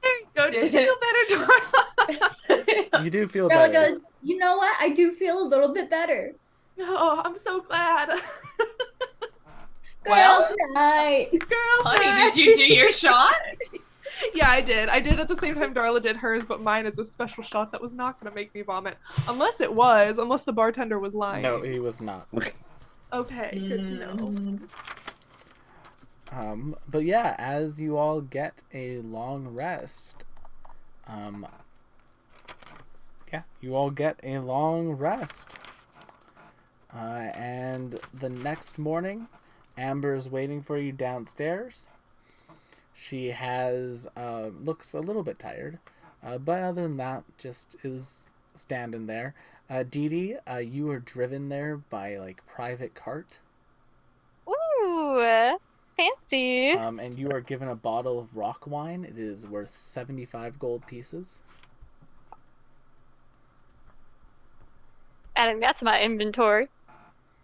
There you go. Did you feel better, Darla? You do feel Darla better. goes, you know what? I do feel a little bit better. Oh, I'm so glad. Well, Girls' night. Girls, honey, night. did you do your shot? Yeah, I did. I did at the same time Darla did hers, but mine is a special shot that was not going to make me vomit. Unless the bartender was lying. No, he was not. Okay, good to know. But yeah, as you all get a long rest, you all get a long rest. And the next morning, Amber's waiting for you downstairs. She has, looks a little bit tired, but other than that, just is standing there. Dee Dee, you were driven there by, like, private cart. Ooh, fancy. And you are given a bottle of rock wine. It is worth 75 gold pieces. Adding that to my inventory.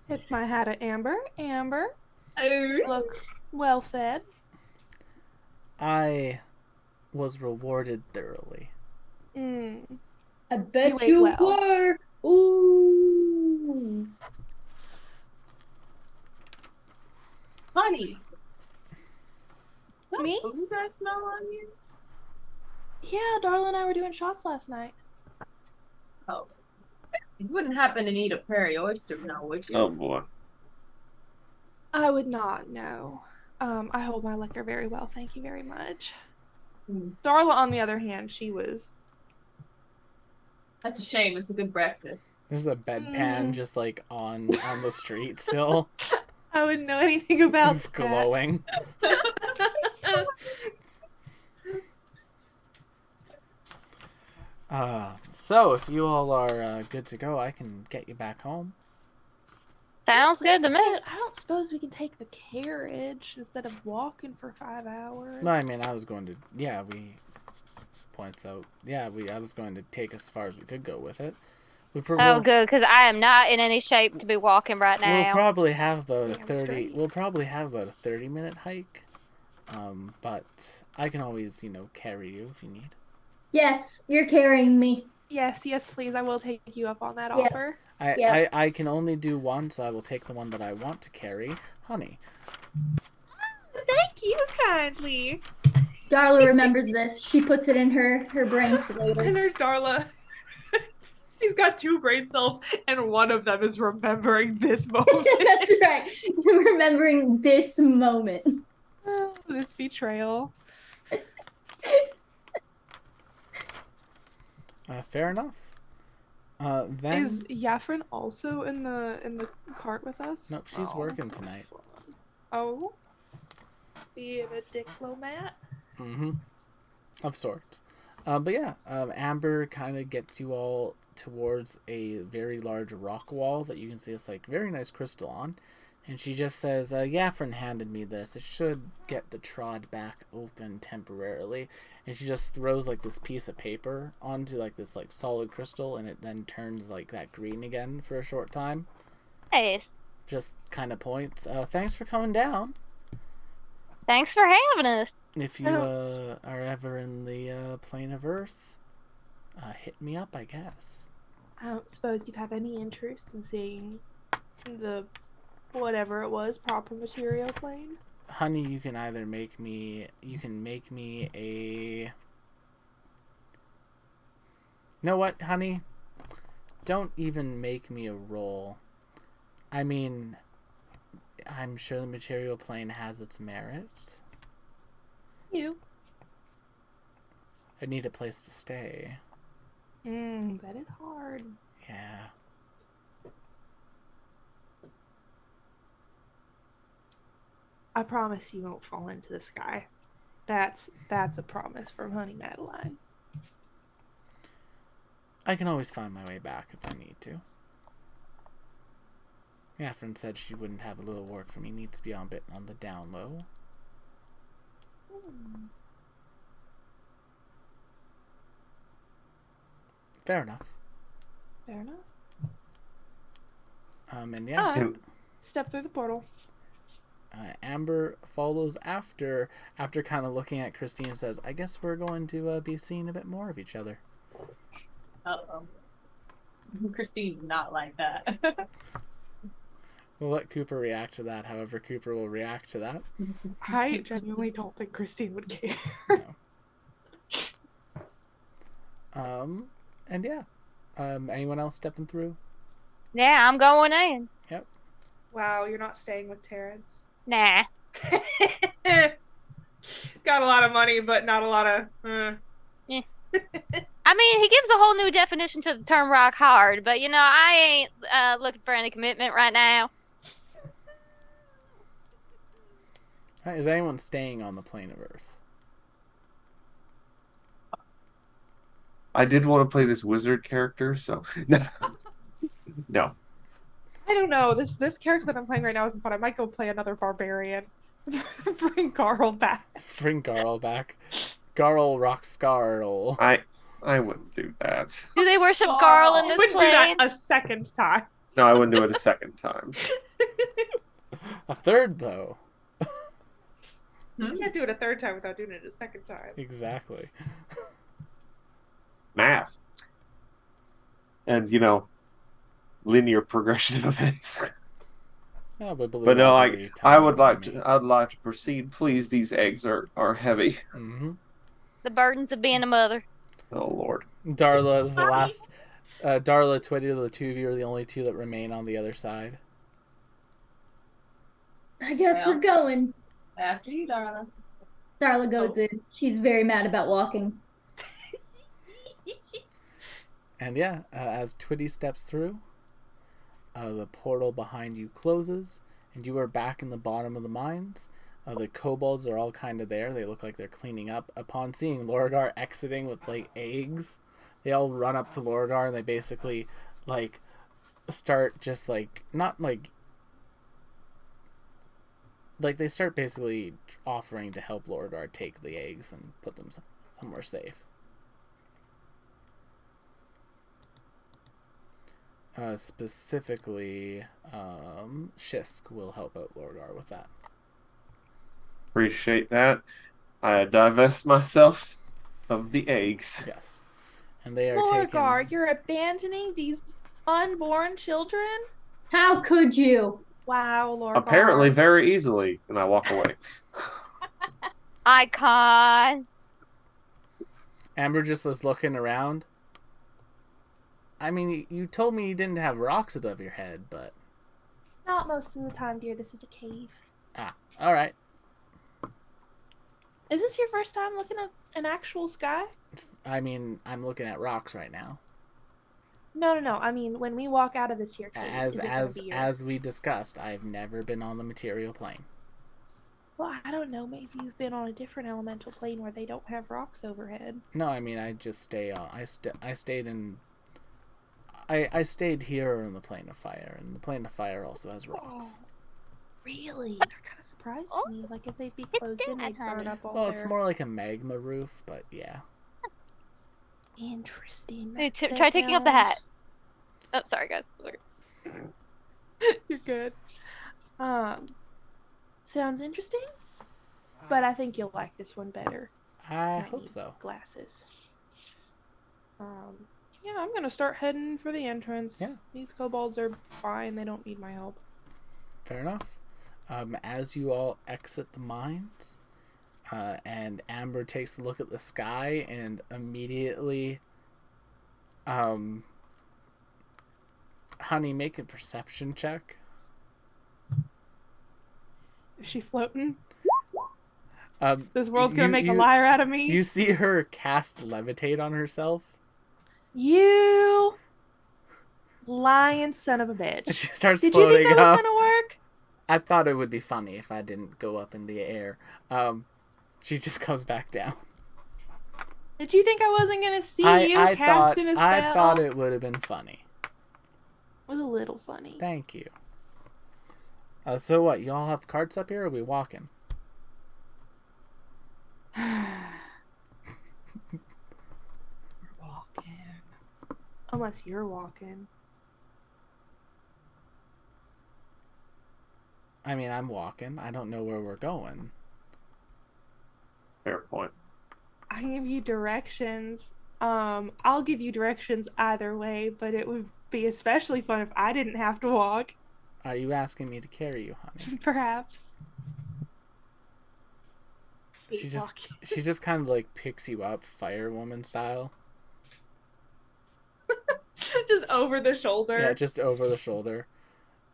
Tip my hat at Amber. Amber, Oh. look well fed. I was rewarded thoroughly. I bet ate you well. were. Ooh. Honey. Is that Me? booze I smell on you? Yeah, Darla and I were doing shots last night. Oh. You wouldn't happen to need a prairie oyster now, would you? Oh boy. I would not, no. I hold my liquor very well, thank you very much. Darla, on the other hand, she was... That's a shame. It's a good breakfast. There's a bedpan just like on the street still. I wouldn't know anything about It's that. glowing. So if you all are good to go, I can get you back home. Sounds good to me. I don't suppose we can take the carriage instead of walking for 5 hours. No, I mean I was going to. Yeah, we points out. Yeah, I was going to take as far as we could go with it. Oh, good, because I am not in any shape to be walking right now. We'll probably have about a Damn 30. straight. We'll probably have about a 30-minute hike. But I can always, carry you if you need. Yes, you're carrying me. Yes, please. I will take you up on that Yeah. offer. I can only do one, so I will take the one that I want to carry. Honey. Thank you kindly. Darla remembers this. She puts it in her brain for later. And there's Darla. She's got 2 brain cells, and one of them is remembering this moment. That's right. Remembering this moment. This betrayal. Fair enough. Then Is Yafrin also in the cart with us? nope, she's working tonight. Oh, being a diplomat. Mm-hmm. Of sorts. But yeah, Amber kind of gets you all towards a very large rock wall that you can see it's like very nice crystal on. And she just says, Yafrin handed me this. It should get the trod back open temporarily. And she just throws like this piece of paper onto like this like solid crystal, and it then turns like that green again for a short time. Nice. Just kind of points. Thanks for coming down. Thanks for having us. If you are ever in the plane of Earth, hit me up, I guess. I don't suppose you'd have any interest in seeing the whatever it was proper material plane. Honey, you can either make me a... You know what, honey? Don't even make me a roll. I mean, I'm sure the material plane has its merits. You. I need a place to stay. That is hard. Yeah. I promise you won't fall into the sky. That's a promise from Honey Madeline. I can always find my way back if I need to. Catherine said she wouldn't have a little work for me. Needs to be on the down low. Fair enough. Fair enough. And yeah. Step through the portal. Amber follows after kind of looking at Christine and says, I guess we're going to be seeing a bit more of each other. Uh-oh. Christine did not like that. We'll let Cooper react to that, however Cooper will react to that. I genuinely don't think Christine would care. No. And yeah. Anyone else stepping through? Yeah, I'm going in. Yep. Wow, you're not staying with Terrence. Nah. Got a lot of money, but not a lot of... Yeah. I mean, he gives a whole new definition to the term rock hard, but, you know, I ain't looking for any commitment right now. Right, is anyone staying on the plane of Earth? I did want to play this wizard character, so... No. I don't know. This character that I'm playing right now isn't fun. I might go play another barbarian. Bring Garl back. Bring Garl back. Garl rock Scarl. I wouldn't do that. Do they worship Garl in I this wouldn't plane? do that a second time. No, I wouldn't do it a second time. A third, though. You can't do it a third time without doing it a second time. Exactly. Math. And, linear progression of events. Yeah, but no, I'd like to proceed. Please, these eggs are heavy. Mm-hmm. The burdens of being a mother. Oh, Lord. Darla is the last. Darla, Twitty, the two of you are the only two that remain on the other side. I guess we're going. After you, Darla. Darla goes in. She's very mad about walking. And yeah, as Twitty steps through, the portal behind you closes, and you are back in the bottom of the mines. The kobolds are all kind of there. They look like they're cleaning up. Upon seeing Lorgar exiting with, like, eggs, they all run up to Lorgar, and they basically, like, start just, like, not, like, they start basically offering to help Lorgar take the eggs and put them somewhere safe. Specifically, Shisk will help out Lorgar with that. Appreciate that. I divest myself of the eggs. Yes. And they are Lorgar, you're abandoning these unborn children? How could you? Wow, Lorgar. Apparently very easily. And I walk away. Icon. Amber just was looking around. I mean, you told me you didn't have rocks above your head, but... Not most of the time, dear. This is a cave. Ah, alright. Is this your first time looking at an actual sky? I mean, I'm looking at rocks right now. No. I mean, when we walk out of this here cave, As we discussed, I've never been on the material plane. Well, I don't know. Maybe you've been on a different elemental plane where they don't have rocks overhead. No, I mean, I just stay on. I stayed in. I stayed here in the plane of fire, and the plane of fire also has rocks. Oh, really? That kind of surprises me. Like if they'd be closed in, they'd burn up all Well, it's more like a magma roof, but yeah. Interesting. Hey, try taking off the hat. Oh, sorry, guys. You're good. Sounds interesting, but I think you'll like this one better. I hope so. Glasses. Yeah, I'm gonna start heading for the entrance. Yeah. These kobolds are fine. They don't need my help. Fair enough. As you all exit the mines, and Amber takes a look at the sky and immediately, honey, make a perception check. Is she floating? This world's gonna make a you, liar out of me. You see her cast levitate on herself. You lying son of a bitch. She starts Did you floating think that up. was gonna work? I thought it would be funny if I didn't go up in the air. She just comes back down. Did you think I wasn't gonna see you casting a spell? I thought it would have been funny. It was a little funny. Thank you. So what? Y'all have carts up here, or are we walking? Unless you're walking. I mean, I'm walking. I don't know where we're going. Fair point. I can give you directions. I'll give you directions either way, but it would be especially fun if I didn't have to walk. Are you asking me to carry you, honey? Perhaps. She just kind of like picks you up, firewoman style. Just over the shoulder. Yeah, just over the shoulder,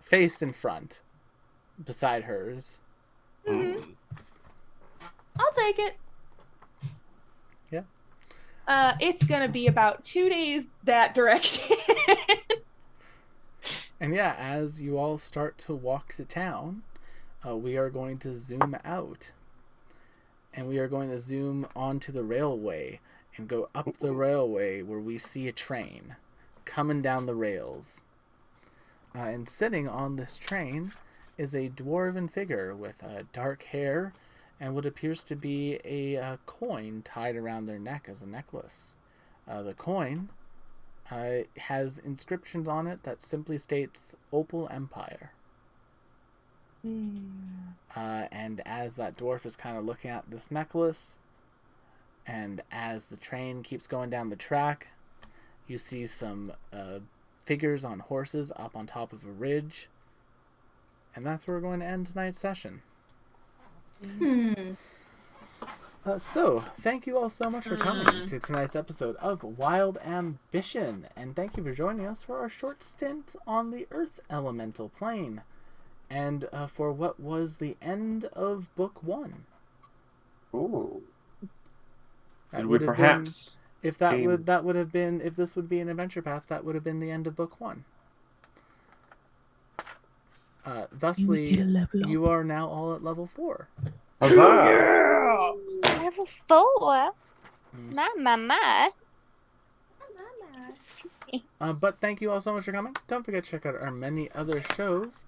face in front, beside hers. Mm-hmm. I'll take it. Yeah. It's gonna be about 2 days that direction. And yeah, as you all start to walk to town, we are going to zoom out. And we are going to zoom onto the railway and go up the railway where we see a train coming down the rails. And sitting on this train is a dwarven figure with dark hair and what appears to be a coin tied around their neck as a necklace. The coin has inscriptions on it that simply states Opal Empire. And as that dwarf is kind of looking at this necklace, and as the train keeps going down the track, you see some figures on horses up on top of a ridge. And that's where we're going to end tonight's session. So, thank you all so much for coming to tonight's episode of Wild Ambition. And thank you for joining us for our short stint on the Earth Elemental Plane. And for what was the end of Book 1. Ooh. That would perhaps... If this would be an adventure path, that would have been the end of Book 1. Thusly, you are now all at level 4. Huzzah! Level 4? My. But thank you all so much for coming. Don't forget to check out our many other shows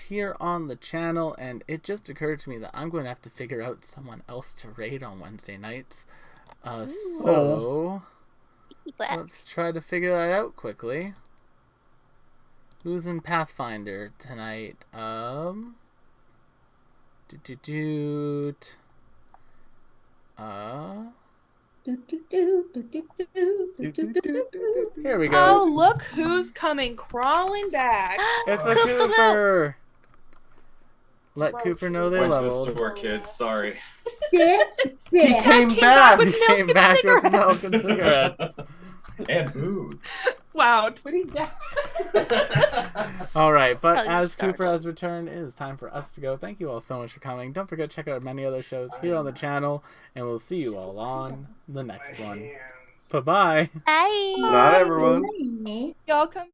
here on the channel. And it just occurred to me that I'm going to have to figure out someone else to raid on Wednesday nights. So let's try to figure that out quickly. Who's in Pathfinder tonight? Here we go. Oh, look who's coming crawling back. It's a Cooper. Let Cooper know they're Went to the leveled. store, kids. Sorry. This He bitch. came back. He came back with milk and cigarettes. And booze. Wow, Twitty's down. All right, but Probably as startled. Cooper has returned, it is time for us to go. Thank you all so much for coming. Don't forget to check out many other shows here on the channel, and we'll see you all on the next one. Bye-bye. Bye. Not everyone. Bye. Y'all come.